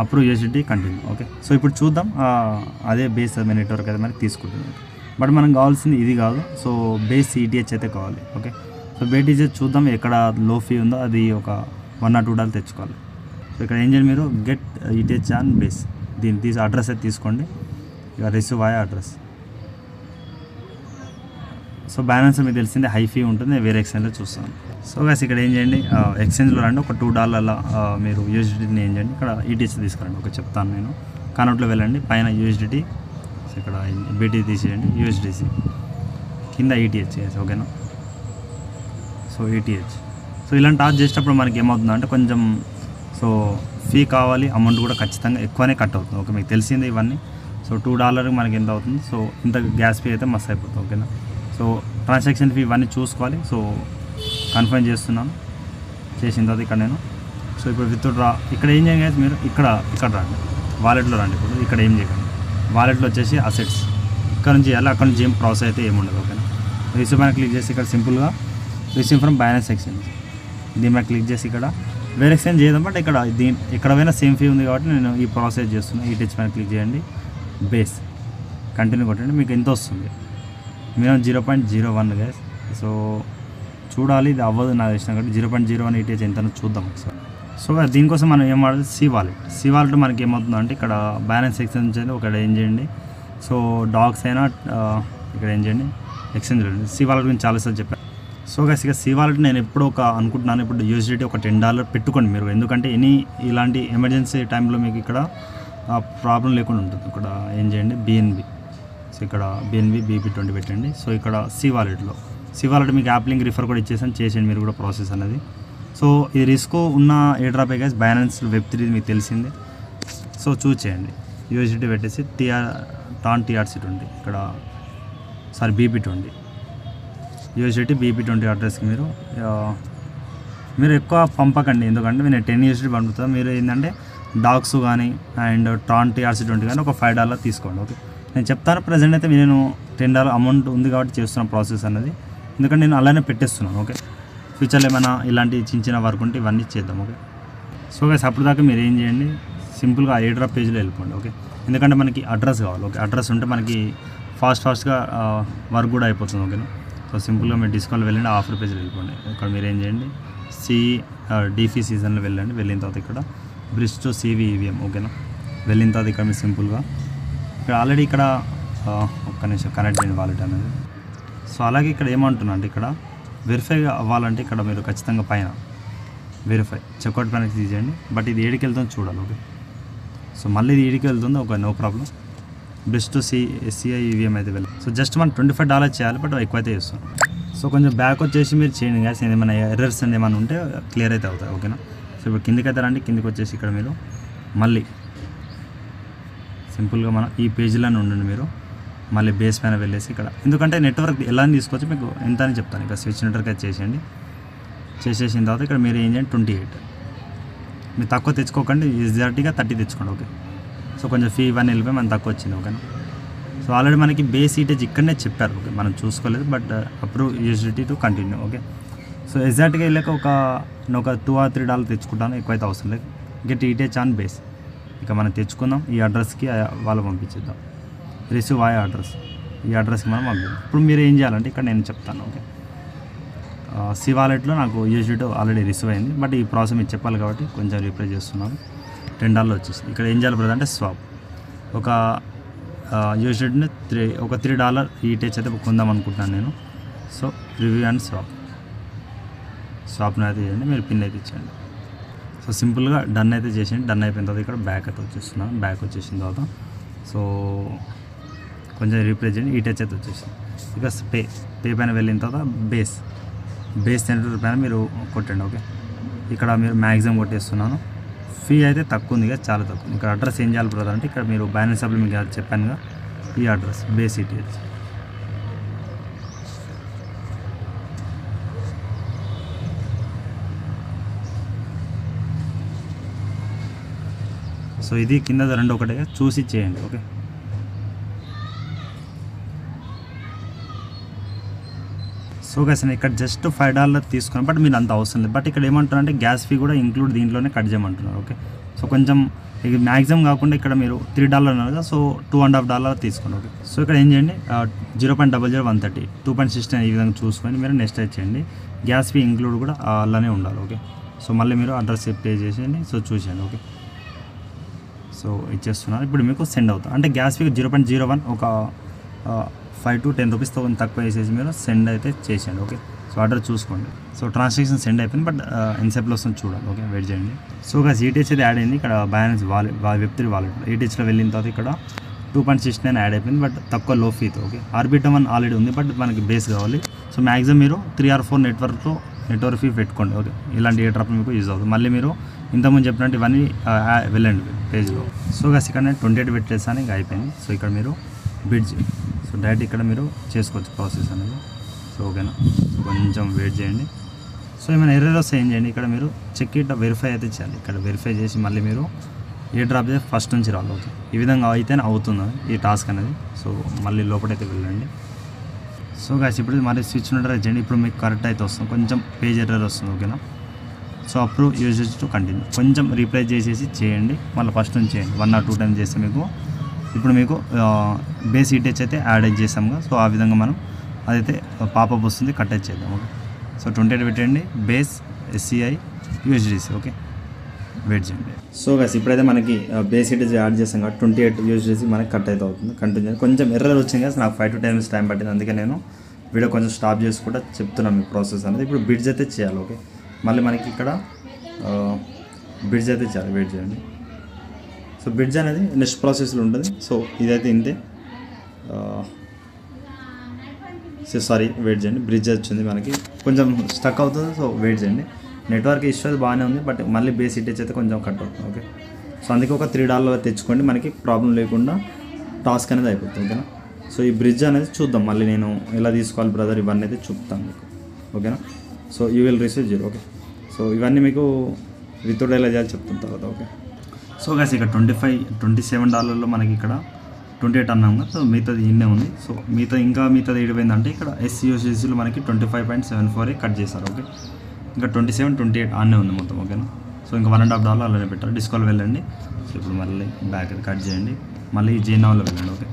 approve USDT continue. Okay, so ఇప్పుడు చూద్దాం అదే బేస్ నెట్వర్క్ అయితే మనకి తీసుకుంటుంది. బట్ మనకు కావాల్సింది ఇది కాదు, సో బేస్ ఈటీహెచ్ అయితే కావాలి. ఓకే, సో బేస్ ఈటీహెచ్ చూద్దాం ఎక్కడ లో ఫీ ఉందో, అది ఒక $1 or $2 తెచ్చుకోవాలి. సో ఇక్కడ ఏం చేయండి, మీరు గెట్ ఈటీహెచ్ ఆన్ బేస్, దీన్ని అడ్రస్ అయితే తీసుకోండి, ఇక రిసీవ్ అయ్యే అడ్రస్. సో బ్యాలెన్స్ మీకు తెలిసిందే హై ఫీ ఉంటుంది, వేరే ఎక్స్చేంజ్లో చూస్తాను. సో గైస్ ఇక్కడ ఏం చేయండి, ఎక్స్చేంజ్లో రండి, ఒక $2 మీరు యూఎస్డిటీని ఏం చేయండి, ఇక్కడ ఈటీహెచ్ తీసుకురండి. ఓకే, చెప్తాను నేను. కనౌట్లో వెళ్ళండి, పైన యూఎస్డిటీ, సో ఇక్కడ బీటీ తీసేయండి, యూఎస్డిసి కింద ఈటీహెచ్. ఓకేనా, సో ఈటీహెచ్. సో ఇలాంటి టార్చ్ చేసేటప్పుడు మనకి ఏమవుతుందంటే కొంచెం సో ఫీ కావాలి, అమౌంట్ కూడా ఖచ్చితంగా ఎక్కువనే కట్ అవుతుంది. ఓకే, మీకు తెలిసిందే ఇవన్నీ. సో $2 మనకి ఎంత అవుతుంది, సో ఇంత గ్యాస్ ఫీ అయితే మస్తు అయిపోతుంది. ఓకేనా, సో ట్రాన్సాక్షన్ ఫీ ఇవన్నీ చూసుకోవాలి. సో కన్ఫర్మ్ చేస్తున్నాను, చేసిన తర్వాత ఇక్కడ నేను సో ఇప్పుడు విత్డ్రా ఇక్కడ ఏం చేయాలి, మీరు ఇక్కడ రండి, వాలెట్లో రండి. ఇప్పుడు ఇక్కడ ఏం చేయకండి, వాలెట్లో వచ్చేసి అసెట్స్ ఇక్కడ నుంచి చేయాలి, అక్కడ నుంచి ఏం ప్రాసెస్ అయితే ఏముండదు. ఓకేనా, రిసీవ్ పైన క్లిక్ చేసి ఇక్కడ సింపుల్గా రిసీవ్ ఫ్రమ్ బైనాన్స్ ఎక్స్చేంజ్, దీని మీద క్లిక్ చేసి ఇక్కడ వేరే ఎక్స్చేంజ్ చేద్దాం. బట్ ఇక్కడ పోయినా సేమ్ ఫీ ఉంది కాబట్టి నేను ఈ ప్రాసెస్ చేస్తున్నాను. ఈటీహెచ్ పైన క్లిక్ చేయండి, బేస్ కంటిన్యూ కొట్టండి, మీకు ఎంత వస్తుంది, మినిమం 0.01 గైస్. సో చూడాలి, ఇది అవ్వదు నాకు తెలిసిన కాబట్టి 0.01 ఈటీహెచ్ ఎంత చూద్దాం ఒకసారి. సో దీనికోసం మనం ఏం వాడాలి, సి వాలెట్ మనకి ఏమవుతుందో అంటే ఇక్కడ బ్యాలెన్స్ ఎక్స్చేంజ్ అయితే ఒకటి ఏం చేయండి, సో డాగ్స్ అయినా ఇక్కడ ఏం చేయండి, ఎక్స్చేంజ్ సి వాలెట్ గురించి చాలాసార్లు చెప్పాను. సో గైస్ ఇక సి వాలెట్ నేను ఎప్పుడు అనుకుంటున్నాను, ఇప్పుడు యూఎస్డిటీ ఒక $10 పెట్టుకోండి మీరు, ఎందుకంటే ఇలాంటి ఎమర్జెన్సీ టైంలో మీకు ఇక్కడ ప్రాబ్లం లేకుండా ఉంటుంది. ఇక్కడ ఏం చేయండి, బిఎన్బి, సో ఇక్కడ బిఎన్బి BP20 పెట్టండి. సో ఇక్కడ సి వాలెట్ మీకు యాప్ లింక్ రిఫర్ కూడా చేసేయండి మీరు కూడా ప్రాసెస్ అనేది. సో ఇది రిస్క్ ఉన్న ఏ డ్రాప్ గైస్, బైనాన్స్ Web3 మీకు తెలిసిందే. సో చూస్ చేయండి, యూఎస్డిటీ పెట్టేసి TRC20 ఇక్కడ BP20 యూఎస్డిటీ BP20 అడ్రస్కి మీరు ఎక్కువ పంపకండి, ఎందుకంటే నేను 10 USD పంపుతాను. మీరు ఏంటంటే డాగ్స్ కానీ అండ్ TRC20 కానీ ఒక $5 తీసుకోండి. ఓకే, నేను చెప్తాను. ప్రజెంట్ అయితే నేను $10 అమౌంట్ ఉంది కాబట్టి చేస్తున్న ప్రాసెస్ అనేది, ఎందుకంటే నేను అలానే పెట్టేస్తున్నాను. ఓకే, ఫ్యూచర్లో ఏమైనా ఇలాంటి చిన్న వర్క్ ఉంటే ఇవన్నీ చేద్దాం. ఓకే, సో గైస్ అప్పుడు దాకా మీరు ఏం చేయండి, సింపుల్గా ఎయిర్ డ్రాప్ పేజ్లో వెళ్ళిపోండి. ఓకే, ఎందుకంటే మనకి అడ్రస్ కావాలి. ఓకే, అడ్రస్ ఉంటే మనకి ఫాస్ట్గా వర్క్ కూడా అయిపోతుంది. ఓకేనా, సో సింపుల్గా మీరు డిస్కౌంట్లో వెళ్ళండి, ఆఫర్ పేజ్లో వెళ్ళిపోండి. ఇక్కడ మీరు ఏం చేయండి, డీఫీ సీజన్లో వెళ్ళండి. వెళ్ళిన తర్వాత ఇక్కడ బ్రిడ్జ్ టు CV EVM. ఓకేనా, వెళ్ళిన తర్వాత ఇక్కడ మీరు సింపుల్గా ఇక్కడ ఆల్రెడీ ఇక్కడ ఒక్క నిమిషం కనెక్ట్ చేయండి వాలెట్ అనేది. సో అలాగే ఇక్కడ ఏమంటున్నా అంటే ఇక్కడ వెరిఫై అవ్వాలంటే ఇక్కడ మీరు ఖచ్చితంగా పైన వెరిఫై చెక్అవుట్ పైన తీసేయండి. బట్ ఇది ఏడికి వెళ్తుందో చూడాలి. ఓకే, సో మళ్ళీ ఇది ఏడికి వెళ్తుంది. Okay, no problem. Bridge to SCI EVM అయితే వెళ్ళి సో జస్ట్ మనం $25 చేయాలి, బట్ ఎక్కువ అయితే చేస్తాం. సో కొంచెం బ్యాక్ వచ్చేసి మీరు చేయండి గ్యాస్, ఏమైనా ఎర్రర్స్ అండ్ ఏమైనా ఉంటే క్లియర్ అయితే అవుతాయి. ఓకేనా. సో ఇప్పుడు కిందికి అయితే రండి. కిందికి వచ్చేసి ఇక్కడ మీరు మళ్ళీ సింపుల్గా మనం ఈ పేజీలోనే ఉండండి. మీరు మళ్ళీ బేస్ పైన వెళ్ళేసి ఇక్కడ, ఎందుకంటే నెట్వర్క్ ఎలా తీసుకోవచ్చు మీకు ఎంత అని చెప్తాను. ఇక్కడ స్విచ్ నెట్వర్క్ అయితే చేసేయండి. చేసేసిన తర్వాత ఇక్కడ మీరు ఏం చేయండి 28 మీరు తక్కువ తెచ్చుకోకండి, ఎగ్జాక్ట్గా 30 తెచ్చుకోండి. ఓకే, సో కొంచెం ఫీ ఇవన్నీ వెళ్ళిపోయి మనకు తక్కువ వచ్చింది. ఓకేనా. సో ఆల్రెడీ మనకి బేస్ ఈటేజ్ ఇక్కడనే చెప్పారు. ఓకే, మనం చూసుకోలేదు, but approve utility to continue. Okay, so ఎగ్జాక్ట్గా వెళ్ళాక ఒక $2 or $3 తెచ్చుకుంటాను, ఎక్కువైతే అవసరం లేదు. గెట్ ఈటేజ్ ఆన్ బేస్ ఇక మనం తెచ్చుకుందాం. ఈ అడ్రస్కి వాళ్ళు పంపించేద్దాం. రిసీవ్ ఆయా అడ్రస్, ఈ అడ్రస్కి మనం పంపిద్దాం. ఇప్పుడు మీరు ఏం చేయాలంటే ఇక్కడ నేను చెప్తాను. ఓకే, సి వాలెట్లో నాకు యూజిలిటీ ఆల్రెడీ రిసీవ్ అయింది, బట్ ఈ ప్రాసెస్ మీకు చెప్పాలి కాబట్టి కొంచెం రిప్లై చేస్తున్నాను. $10 వచ్చేసింది. ఇక్కడ ఏం చేయాలి బ్రదర్ అంటే స్వాప్ ఒక యూజిలిటీని ఒక $3 ఈటేజ్ అయితే కొందాం అనుకుంటున్నాను నేను. సో రివ్యూ అండ్ స్వాప్ని అయితే చేయండి, మీరు పిన్ అయితే ఇచ్చేయండి. సో సింపుల్గా డన్ అయితే చేసేయండి. డన్ అయిపోయిన తర్వాత ఇక్కడ బ్యాక్ అయితే వచ్చేస్తున్నాను. బ్యాక్ వచ్చేసిన తర్వాత సో కొంచెం రీప్లే చేయండి. ఈటేజ్ అయితే వచ్చేసింది. ఇక పే పైన వెళ్ళిన తర్వాత బేస్ సెంటర్ పైన మీరు కొట్టండి. ఓకే, ఇక్కడ మీరు మ్యాక్సిమం కొట్టేస్తున్నాను. ఫీ అయితే తక్కువ ఉంది, చాలా తక్కువ. ఇక్కడ అడ్రస్ ఏం చేయాలి బ్రదర్ అంటే ఇక్కడ మీరు బ్యాలెన్స్ సప్లై మీకు చెప్పానుగా, ఈ అడ్రస్ బేస్ ఈటేజ్. సో ఇది కింద రెండు ఒకటే చూసి చేయండి. ఓకే, సో గైస్ నేను ఇక్కడ జస్ట్ $5 తీసుకున్నాను, బట్ మీరు అంత అవసరం లేదు. బట్ ఇక్కడ ఏమంటారంటే గ్యాస్ ఫీ కూడా ఇంక్లూడ్ దీంట్లోనే కట్ చేయమంటున్నారు. ఓకే, సో కొంచెం ఇక మ్యాక్సిమం కాకుండా ఇక్కడ మీరు $3 అన్నారు కదా, సో $2.5 తీసుకోండి. ఓకే, సో ఇక్కడ ఏం చేయండి 0.00130 2.69 ఈ విధంగా చూసుకొని మీరు నెక్స్ట్ అయితే చేయండి. గ్యాస్ ఫీ ఇంక్లూడ్ కూడా అలానే ఉండాలి. ఓకే, సో మళ్ళీ మీరు అడ్రస్ పే చేసేయండి. సో చూసేయండి. ఓకే, సో ఇచ్చేస్తున్నాను. ఇప్పుడు మీకు సెండ్ అవుతుంది అంటే గ్యాస్ ఫీ 0.01 ఒక 5 to 10 రూపీస్ తక్కువ వేసేసి మీరు సెండ్ అయితే చేసేయండి. ఓకే, సో ఆర్డర్ చూసుకోండి. సో ట్రాన్సాక్షన్ సెండ్ అయిపోయింది, బట్ ఎన్సెప్లో వస్తుంది చూడాలి. ఓకే, వెయిట్ చేయండి. సో గా ఈటీహెచ్ అయితే యాడ్ అయింది. ఇక్కడ బ్యాలెన్స్ Web3 వాలెట్ ఈటీహెచ్లో వెళ్ళిన తర్వాత ఇక్కడ 2.69 యాడ్ అయిపోయింది, బట్ తక్కువ లో ఫీతో. ఓకే, ఆర్బిటమ్ అని ఆల్రెడీ ఉంది, బట్ మనకి బేస్ కావాలి. సో మ్యాక్సిమం మీరు 3 or 4 నెట్వర్క్ ఫీ పెట్టుకోండి. ఓకే, ఇలాంటి ఏ డ్రాప్ మీకు యూజ్ అవుతుంది. మళ్ళీ మీరు ఇంతకుముందు చెప్పినట్టు ఇవన్నీ వెళ్ళండి పేజ్లో. సో గా ఇక్కడ నేను 28 పెట్టేసాను, ఇంకా అయిపోయింది. సో ఇక్కడ మీరు బిడ్జ్, సో డైరెక్ట్ ఇక్కడ మీరు చేసుకోవచ్చు ప్రాసెస్ అనేది. సో ఓకేనా, సో కొంచెం వెయిట్ చేయండి. సో ఏమైనా ఎర్రర్ వస్తే ఏం చేయండి, ఇక్కడ మీరు చెక్ ఇట్ వెరిఫై అయితే చేయాలి. ఇక్కడ వెరిఫై చేసి మళ్ళీ మీరు ఏ డ్రాప్ చేసి ఫస్ట్ నుంచి రావాలి. ఓకే, ఈ విధంగా అయితేనే అవుతుంది ఈ టాస్క్ అనేది. సో మళ్ళీ లోపలైతే వెళ్ళండి. సో గాయస్ ఇప్పుడు మరి స్విచ్ నెట్వర్క్ చేయండి. ఇప్పుడు మీకు కరెక్ట్ అయితే వస్తుంది, కొంచెం పేజ్ ఎర్రర్ వస్తుంది. ఓకేనా, so approve uses to continue కొంచెం రీప్లై చేసేసి చేయండి. మళ్ళీ ఫస్ట్ నుంచి చేయండి. 1 or 2 times చేస్తే మీకు ఇప్పుడు మీకు బేస్ ఈటేజ్ అయితే యాడ్ చేసాముగా. సో ఆ విధంగా మనం అదైతే పాపప్ వస్తుంది, కట్ అయితే చేద్దాం. ఓకే, సో 28 పెట్టండి base SCI USDC. Okay, wait చేయండి. సో గైస్ ఇప్పుడైతే మనకి బేస్ ఈటేజ్ యాడ్ చేసాం కాబట్టి 28 USDC మనకి కట్ అయితే అవుతుంది. కంటిన్యూ కొంచెం ఎర్రర్ వచ్చింది కదా, నాకు 5 to 10 minutes టైం పట్టింది. అందుకే నేను వీడియో కొంచెం స్టాప్ చేసి కూడా చెప్తున్నాను మీ ప్రాసెస్ అనేది. ఇప్పుడు బిడ్జ్ అయితే చేయాలి. ఓకే, మళ్ళీ మనకి ఇక్కడ బిడ్జ్ అయితే చేయాలి. వెయిట్ చేయండి. సో బిడ్జ్ అనేది నెక్స్ట్ ప్రాసెస్లో ఉంటుంది. సో ఇదైతే ఇంతే. సారీ వెయిట్ చేయండి. బ్రిడ్జ్ వచ్చింది మనకి కొంచెం స్టక్ అవుతుంది. సో వెయిట్ చేయండి. నెట్వర్క్ ఇష్యూ అది బాగానే ఉంది, బట్ మళ్ళీ బేస్ ఈటేజ్ అయితే కొంచెం కట్ అవుతుంది. ఓకే, సో అందుకే ఒక $3 తెచ్చుకోండి, మనకి ప్రాబ్లం లేకుండా టాస్క్ అనేది అయిపోతుంది. ఓకేనా, సో ఈ బ్రిడ్జ్ అనేది చూద్దాం. మళ్ళీ నేను ఎలా తీసుకోవాలి బ్రదర్ ఇవన్నీ అయితే చూపుతాను మీకు. ఓకేనా, so you will receive 0. Okay, so ఇవన్నీ మీకు వితౌట్ ఎలా చేయాలి చెప్తాను తర్వాత. ఓకే, సో గైస్ ఇక్కడ $27 మనకి ఇక్కడ 28 అన్నాం కదా. సో మిగతాది ఇన్నే ఉంది. సో మిగతాది ఏడిపోయిందంటే ఇక్కడ SCUSDCలో మనకి 25.74 కట్ చేశారు. ఓకే, ఇంకా 27, 28 ఆన్నే ఉంది మొత్తం. ఓకేనా, సో ఇంకా $1.5 అలానే పెట్టారు. డిస్కౌంట్ వెళ్ళండి. సో ఇప్పుడు మళ్ళీ బ్యాక్ కట్ చేయండి. మళ్ళీ JNowలో వెళ్ళండి. ఓకే,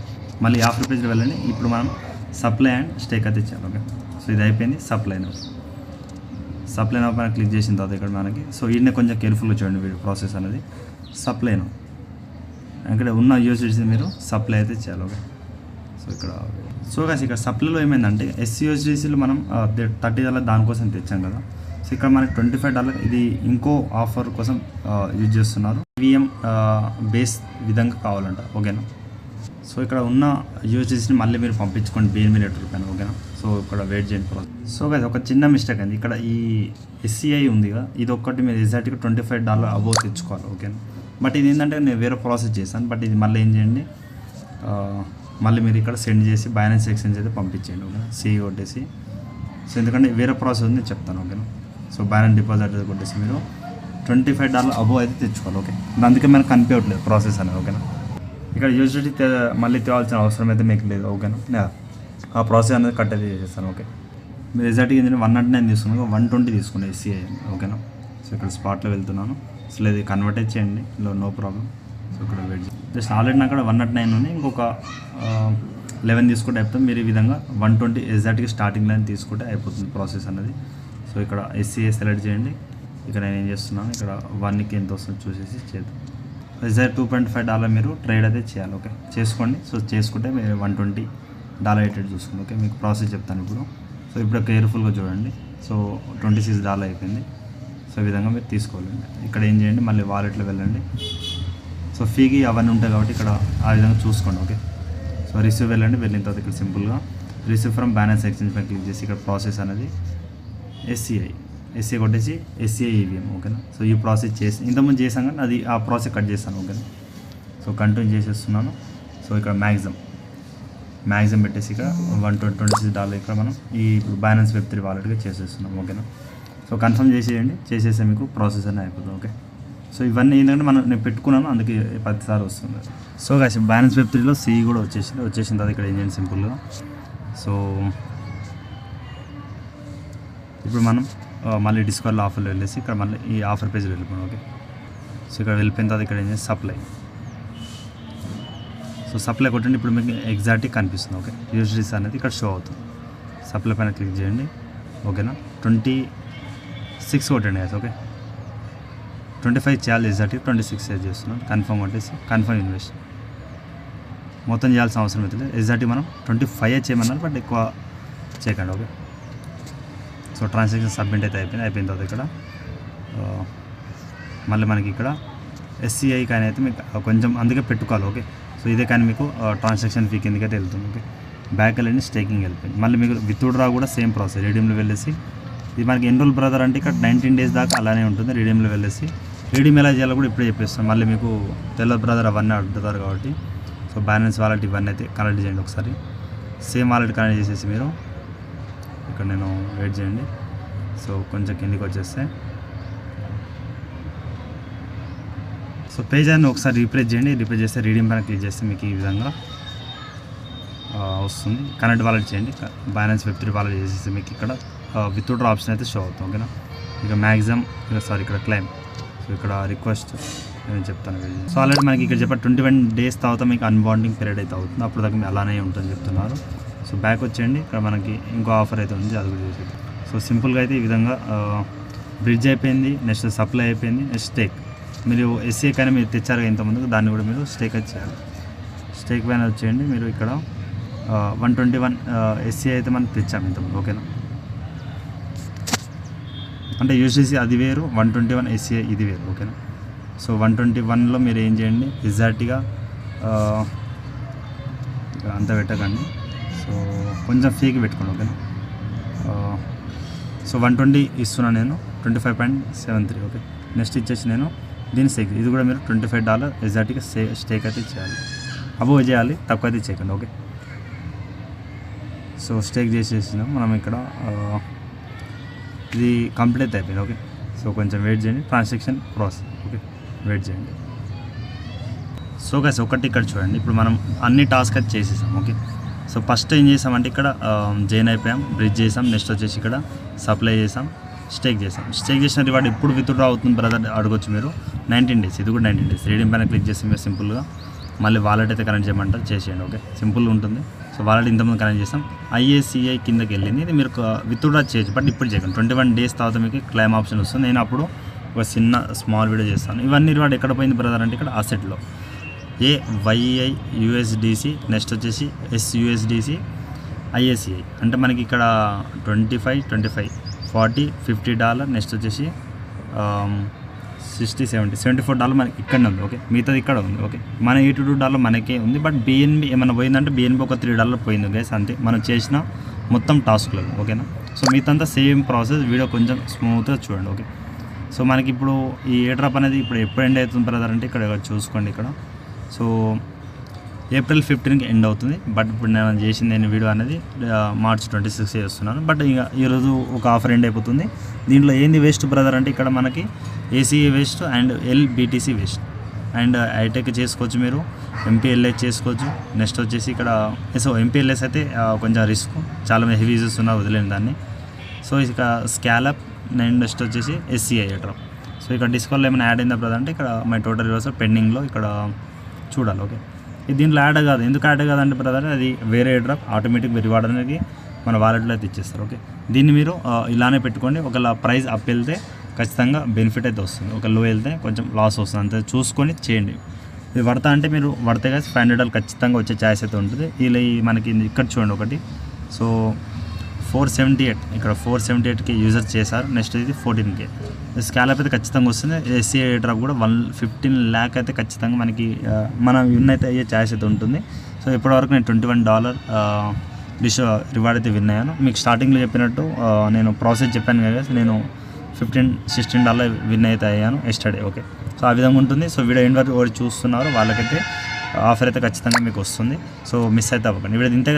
మళ్ళీ ఆఫర్ పేజ్లో వెళ్ళండి. ఇప్పుడు మనం సప్లై అండ్ స్టేక్ అయితే ఇచ్చారు. ఓకే, సో ఇది అయిపోయింది. సప్లై నౌ పైన క్లిక్ చేసిన తర్వాత ఇక్కడ మనకి సో ఈయన కొంచెం కేర్ఫుల్గా చూడండి వీడియో ప్రాసెస్ అనేది. సప్లై నౌ ఇక్కడ ఉన్న యూఎస్డిసి మీరు సప్లై అయితే చేయాలి. ఓకే, సో గాయ్స్ ఇక్కడ సప్లైలో ఏమైందంటే ఎస్యూఎస్డిసిలు మనం $30 దానికోసం తెచ్చాం కదా. సో ఇక్కడ మనకి $25 ఇది ఇంకో ఆఫర్ కోసం యూజ్ చేస్తున్నారు. ఈవీఎం బేస్ విధంగా కావాలంట. ఓకేనా, సో ఇక్కడ ఉన్న యూఎస్డిసిని మళ్ళీ మీరు పంపించుకోండి BNB రూపాయలు. ఓకేనా, సో ఇక్కడ వెయిట్ చేయండి. సో గాయ్స్ ఒక చిన్న మిస్టేక్ అండి, ఇక్కడ ఈ SCI ఉంది కదా, ఇది ఒక్కటి మీరు ఎగ్జాక్ట్గా $25 అబోవ్ తెచ్చుకోవాలి. ఓకేనా, బట్ ఇది ఏంటంటే నేను వేరే ప్రాసెస్ చేశాను. బట్ ఇది మళ్ళీ ఏం చేయండి, మళ్ళీ మీరు ఇక్కడ సెండ్ చేసి బైనాన్స్ ఎక్స్చేంజ్ అయితే పంపించేయండి. ఓకేనా, CE కొట్టేసి. సో ఎందుకంటే వేరే ప్రాసెస్ ఉంది చెప్తాను. ఓకేనా, సో బైనాన్స్ డిపాజిట్ కొట్టేసి మీరు $25 అబోవ్ అయితే తెచ్చుకోవాలి. ఓకే, అందుకే మనకు కనిపించట్లేదు ప్రాసెస్ అనేది. ఓకేనా, ఇక్కడ యూజువల్లీ మళ్ళీ తేవాల్సిన అవసరం అయితే మీకు లేదు. ఓకేనా, ఆ ప్రాసెస్ అనేది కట్ అయితే చేసేస్తాను. ఓకే, మీరు ఎగ్జాక్ట్గా ఏంటంటే 199 తీసుకున్నాను, 120 తీసుకున్నాను SCI. ఓకేనా, సో ఇక్కడ స్పాట్లో వెళ్తున్నాను. అసలు ఇది కన్వర్ట్ చేయండి, నో ప్రాబ్లం. సో ఇక్కడ వెయిట్ చేయండి. జస్ట్ ఆల్రెడీ నాకు ఇక్కడ 109 ఉంది, ఇంకొక 11 తీసుకుంటే అయిపోతుంది. మీరు ఈ విధంగా 120 ఎగ్జాక్ట్గా స్టార్టింగ్ లైన్ తీసుకుంటే అయిపోతుంది ప్రాసెస్ అనేది. సో ఇక్కడ SCI సెలెక్ట్ చేయండి. ఇక్కడ నేను ఏం చేస్తున్నాను, ఇక్కడ 1కి ఎంత వస్తుందో చూసేసి చేద్దాం. ఎగ్జాక్ట్ $2.5 మీరు ట్రేడ్ అయితే చేయాలి. ఓకే, చేసుకోండి. సో చేసుకుంటే మీరు $120 రేటెడ్ చూసుకోండి. ఓకే, మీకు ప్రాసెస్ చెప్తాను ఇప్పుడు. సో ఇప్పుడు కేర్ఫుల్గా చూడండి. సో $26 అయిపోయింది. సో ఈ విధంగా మీరు తీసుకోవాలండి. ఇక్కడ ఏం చేయండి, మళ్ళీ వాలెట్లో వెళ్ళండి. సో ఫీకి అవన్నీ ఉంటాయి కాబట్టి ఇక్కడ ఆ విధంగా చూసుకోండి. ఓకే, సో రిసీవ్ వెళ్ళండి. వెళ్ళిన తర్వాత ఇక్కడ సింపుల్గా రిసీవ్ ఫ్రమ్ బైనాన్స్ ఎక్స్చేంజ్ పై క్లిక్ చేసి ఇక్కడ ప్రాసెస్ అనేది SCI కొట్టేసి SCI EVM. ఓకేనా, సో ఈ ప్రాసెస్ చేసి ఇంతకుముందు చేసాం కానీ అది ఆ ప్రాసెస్ కట్ చేస్తాను. ఓకేనా, సో కంటిన్యూ చేసేస్తున్నాను. సో ఇక్కడ మ్యాక్సిమం పెట్టేసి ఇక్కడ $126 ఇక్కడ మనం ఈ ఇప్పుడు బైనాన్స్ Web3 వాలెట్గా చేసేస్తున్నాం. ఓకేనా, సో కన్ఫర్మ్ చేసేస్తే మీకు ప్రాసెస్ అనేది అయిపోతుంది. ఓకే, సో ఇవన్నీ ఏంటంటే నేను పెట్టుకున్నాను, అందుకే 10 సార్లు వస్తుంది. సో గాయ్స్ బైనాన్స్ Web3లో CE కూడా వచ్చేసిన తర్వాత ఇక్కడ ఏం చేయండి సింపుల్గా. సో ఇప్పుడు మనం మళ్ళీ డిస్కవర్లో ఆఫర్లో వెళ్ళేసి ఇక్కడ మళ్ళీ ఈ ఆఫర్ పేజ్లో వెళ్ళిపోయాం. ఓకే, సో ఇక్కడ వెళ్ళిపోయిన తర్వాత ఇక్కడ ఏం చేసి సప్లై. సో సప్లై కొట్టండి. ఇప్పుడు మీకు ఎగ్జాక్ట్గా కనిపిస్తుంది. ఓకే, యూఎస్డిసి అనేది ఇక్కడ షో అవుతుంది. సప్లై పైన క్లిక్ చేయండి. ఓకేనా, 26 కొట్టండి. ఓకే, 25 చేయాలి, ఎగ్జాక్ట్గా 26 సేవ్ చేస్తున్నాను. కన్ఫర్మ్ కొట్టేసి కన్ఫర్మ్ ఇన్వెస్ట్. మొత్తం చేయాల్సిన అవసరం అయితే ఎగ్జాక్ట్గా మనం 25 చేయమన్నారు, బట్ ఎక్కువ చేయకండి. ఓకే, సో ట్రాన్సాక్షన్ సబ్మిట్ అయితే అయిపోయిన తర్వాత ఇక్కడ మళ్ళీ మనకి ఇక్కడ SCI కానీ అయితే మీకు కొంచెం అందుకే పెట్టుకోవాలి. ఓకే, సో ఇదే కానీ మీకు ట్రాన్సాక్షన్ ఫీ కిందకైతే వెళ్తుంది. ఓకే, బ్యాక్ వెళ్ళండి, స్టేకింగ్ వెళ్ళిపోయింది. మళ్ళీ మీకు విత్డ్రా కూడా సేమ్ ప్రాసెస్. రిడీమ్లో వెళ్ళేసి ఇది మనకి ఎన్రోల్ బ్రదర్ అంటే ఇక్కడ 19 days దాకా అలానే ఉంటుంది. రిడీమ్లో వెళ్ళేసి రిడీమ్ ఎలా చేయాలో కూడా ఇప్పుడే చెప్పేస్తాం. మళ్ళీ మీకు తెలియదు బ్రదర్ అవన్నీ అడుగుతారు కాబట్టి. సో బైనాన్స్ వాలెట్ ఇవన్నీ అయితే కనెక్ట్ చేయండి ఒకసారి. సేమ్ వాలెట్ కనెక్ట్ చేసేసి మీరు ఇక్కడ నేను వెయిట్ చేయండి. సో కొంచెం కిందికి వచ్చేస్తే సో పేజ్ అని ఒకసారి రీప్లేస్ చేయండి. రీప్లేస్ చేస్తే రీడింగ్ పైన క్లిక్ చేస్తే మీకు ఈ విధంగా వస్తుంది. కనెక్ట్ వాలెట్ చేయండి. బైనాన్స్ Web3 వాలెట్ చేసేసి మీకు ఇక్కడ విత్డ్రా ఆప్షన్ అయితే షో అవుతుంది. ఓకేనా, ఇక మ్యాక్సిమం ఇక్కడ క్లైమ్. సో ఇక్కడ రిక్వెస్ట్ నేను చెప్తాను. సో ఆల్రెడీ మనకి ఇక్కడ చెప్పారు 21 days తర్వాత మీకు అన్బాండింగ్ పీరియడ్ అయితే అవుతుంది. అప్పుడు దాకా అలానే ఉంటుందని చెప్తున్నారు. సో బ్యాక్ వచ్చేయండి. ఇక్కడ మనకి ఇంకో ఆఫర్ అయితే ఉంది, అది కూడా చేసేది. సో సింపుల్గా అయితే ఈ విధంగా బ్రిడ్జ్ అయిపోయింది. నెక్స్ట్ సప్లై అయిపోయింది. నెక్స్ట్ స్టేక్ మీరు SCI కానీ మీరు తెచ్చారు ఇంతకుముందుకు, దాన్ని కూడా మీరు స్టేక్ అయితే చేయాలి. స్టేక్ పైన వచ్చేయండి. మీరు ఇక్కడ 121 SCI అయితే మనం తెచ్చాము ఇంతకుముందు. ఓకేనా, అంటే యూఎస్డిసి అది వేరు, 121 SCI ఇది వేరు. ఓకేనా, సో 121లో మీరు ఏం చేయండి, ఎగ్జాక్ట్గా అంతా పెట్టకండి. సో కొంచెం ఫేక్ పెట్టుకోండి. ఓకేనా, సో 120 ఇస్తున్నాను నేను, 25.73. ఓకే, నెక్స్ట్ ఇచ్చేసి నేను దీని స్టేక్ ఇది కూడా మీరు $25 ఎగ్జాక్ట్గా స్టేక్ అయితే చేయాలి. అబోవ్ చేయాలి, తక్కువ అయితే చేయకండి. ఓకే, సో స్టేక్ చేసేసినాం మనం ఇక్కడ. ఇది కంప్లీట్ అయిపోయింది. ఓకే, సో కొంచెం వెయిట్ చేయండి. Transaction process. ఓకే, వెయిట్ చేయండి. సో గైస్ ఒకటి ఇక్కడ చూడండి. ఇప్పుడు మనం అన్ని టాస్క్ అయితే చేసేసాం. ఓకే, సో ఫస్ట్ ఏం చేసామంటే ఇక్కడ జాయిన్ అయిపోయాం, బ్రిడ్జ్ చేసాం. నెక్స్ట్ వచ్చేసి ఇక్కడ సప్లై చేసాం, స్టేక్ చేసాం. స్టేక్ చేసిన రివార్డ్ ఇప్పుడు విత్డ్రా అవుతుంది బ్రదర్ అడగొచ్చు మీరు. 19 days, ఇది కూడా 19 days. రీడింగ్ పైన క్లిక్ చేసి మీరు సింపుల్గా మళ్ళీ వాలెట్ అయితే కనెక్ట్ చేయమంటారు, చేసేయండి. ఓకే, సింపుల్గా ఉంటుంది. సో వాలెట్ ఇంతకుముందు కనెక్ట్ చేసాం. IACI కిందకి వెళ్ళింది, ఇది మీరు విత్డ్రా చేయొచ్చు, బట్ ఇప్పుడు చేయకండి. 21 days తర్వాత మీకు క్లైమ్ ఆప్షన్ వస్తుంది. నేను అప్పుడు ఒక చిన్న స్మాల్ వీడియో చేస్తాను. ఇవన్నీ రివార్డ్ ఎక్కడ పోయింది బ్రదర్ అంటే ఇక్కడ అసెట్లో. AYI USDC, నెక్స్ట్ వచ్చేసి SUSDC, ISCI. అంటే మనకి ఇక్కడ 25, 40, $50, నెక్స్ట్ వచ్చేసి $60, $74 మనకి ఇక్కడనే ఉంది. ఓకే, మిగతాది ఇక్కడ ఉంది. ఓకే, మన $82 మనకే ఉంది. బట్ BNB ఏమైనా పోయిందంటే BNB ఒక $3 పోయింది గైస్, అంతే మనం చేసిన మొత్తం టాస్క్లలో. ఓకేనా, సో మిగతా సేమ్ ప్రాసెస్. వీడియో కొంచెం స్మూత్గా చూడండి. ఓకే, సో మనకి ఇప్పుడు ఈ ఎయిర్ డ్రాప్ అనేది ఇప్పుడు ఎప్పుడు ఎండ్ అవుతుంది బ్రదర్ అంటే ఇక్కడ చూసుకోండి. ఇక్కడ సో April 15కి ఎండ్ అవుతుంది. బట్ ఇప్పుడు నేను చేసింది వీడియో అనేది March 26 చేస్తున్నాను. బట్ ఇక ఈరోజు ఒక ఆఫర్ ఎండ్ అయిపోతుంది. దీంట్లో ఏంది వేస్ట్ బ్రదర్ అంటే ఇక్కడ మనకి ACA waste and LBTC waste and ఐటెక్ చేసుకోవచ్చు, మీరు MPLS చేసుకోవచ్చు. నెక్స్ట్ వచ్చేసి ఇక్కడ సో MPLS అయితే కొంచెం రిస్క్, చాలా హెవీ యూజెస్ ఉన్నారు, వదిలేని దాన్ని. సో ఇక స్కాలప్ అండ్ నెక్స్ట్ వచ్చేసి SCI డ్రాప్. సో ఇక్కడ డిస్కౌంట్లో ఏమైనా యాడ్ అయిందా బ్రదర్ అంటే ఇక్కడ మై టోటల్ రివర్స్ పెండింగ్లో ఇక్కడ చూడాలి. ఓకే, ఇది దీంట్లో యాడ్ కాదు. ఎందుకు యాడ్ కాదంటే బ్రదర్ అది వేరే డ్రాప్ ఆటోమేటిక్ రివార్డ్ అనేది మన వాలెట్లో అయితే ఇచ్చేస్తారు. ఓకే, దీన్ని మీరు ఇలానే పెట్టుకోండి. ఒకవేళ ప్రైస్ అప్ వెళ్తే ఖచ్చితంగా బెనిఫిట్ అయితే వస్తుంది, ఒక లో వెళ్తే కొంచెం లాస్ వస్తుంది, అంతే చూసుకొని చేయండి. ఇది పడతా అంటే మీరు పడితే కదా $500 ఖచ్చితంగా వచ్చే ఛాయిస్ అయితే ఉంటుంది. ఇలా మనకి ఇక్కడ చూడండి ఒకటి. సో 478 ఇక్కడ 478కి యూజర్ చేశారు. నెక్స్ట్ ఇది 14K. స్కాలప్ అయితే ఖచ్చితంగా వస్తుంది. SCI డ్రాప్ కూడా 115 lakh అయితే ఖచ్చితంగా మనకి మనం విన్ అయితే అయ్యే ఛాయిస్ అయితే ఉంటుంది. సో ఇప్పటివరకు నేను $21 రివార్డ్ అయితే విన్ అయ్యాను. మీకు స్టార్టింగ్లో చెప్పినట్టు నేను ప్రాసెస్ చెప్పాను కదా, నేను $16 విన్ అయితే అయ్యాను ఎస్టర్డే. ఓకే, సో ఆ విధంగా ఉంటుంది. సో వీడియో ఎండ్ వరకు ఎవరు చూస్తున్నారు వాళ్ళకైతే ఆఫర్ అయితే ఖచ్చితంగా మీకు వస్తుంది. సో మిస్ అయితే అవ్వకండి. వీడియో ఇంతే.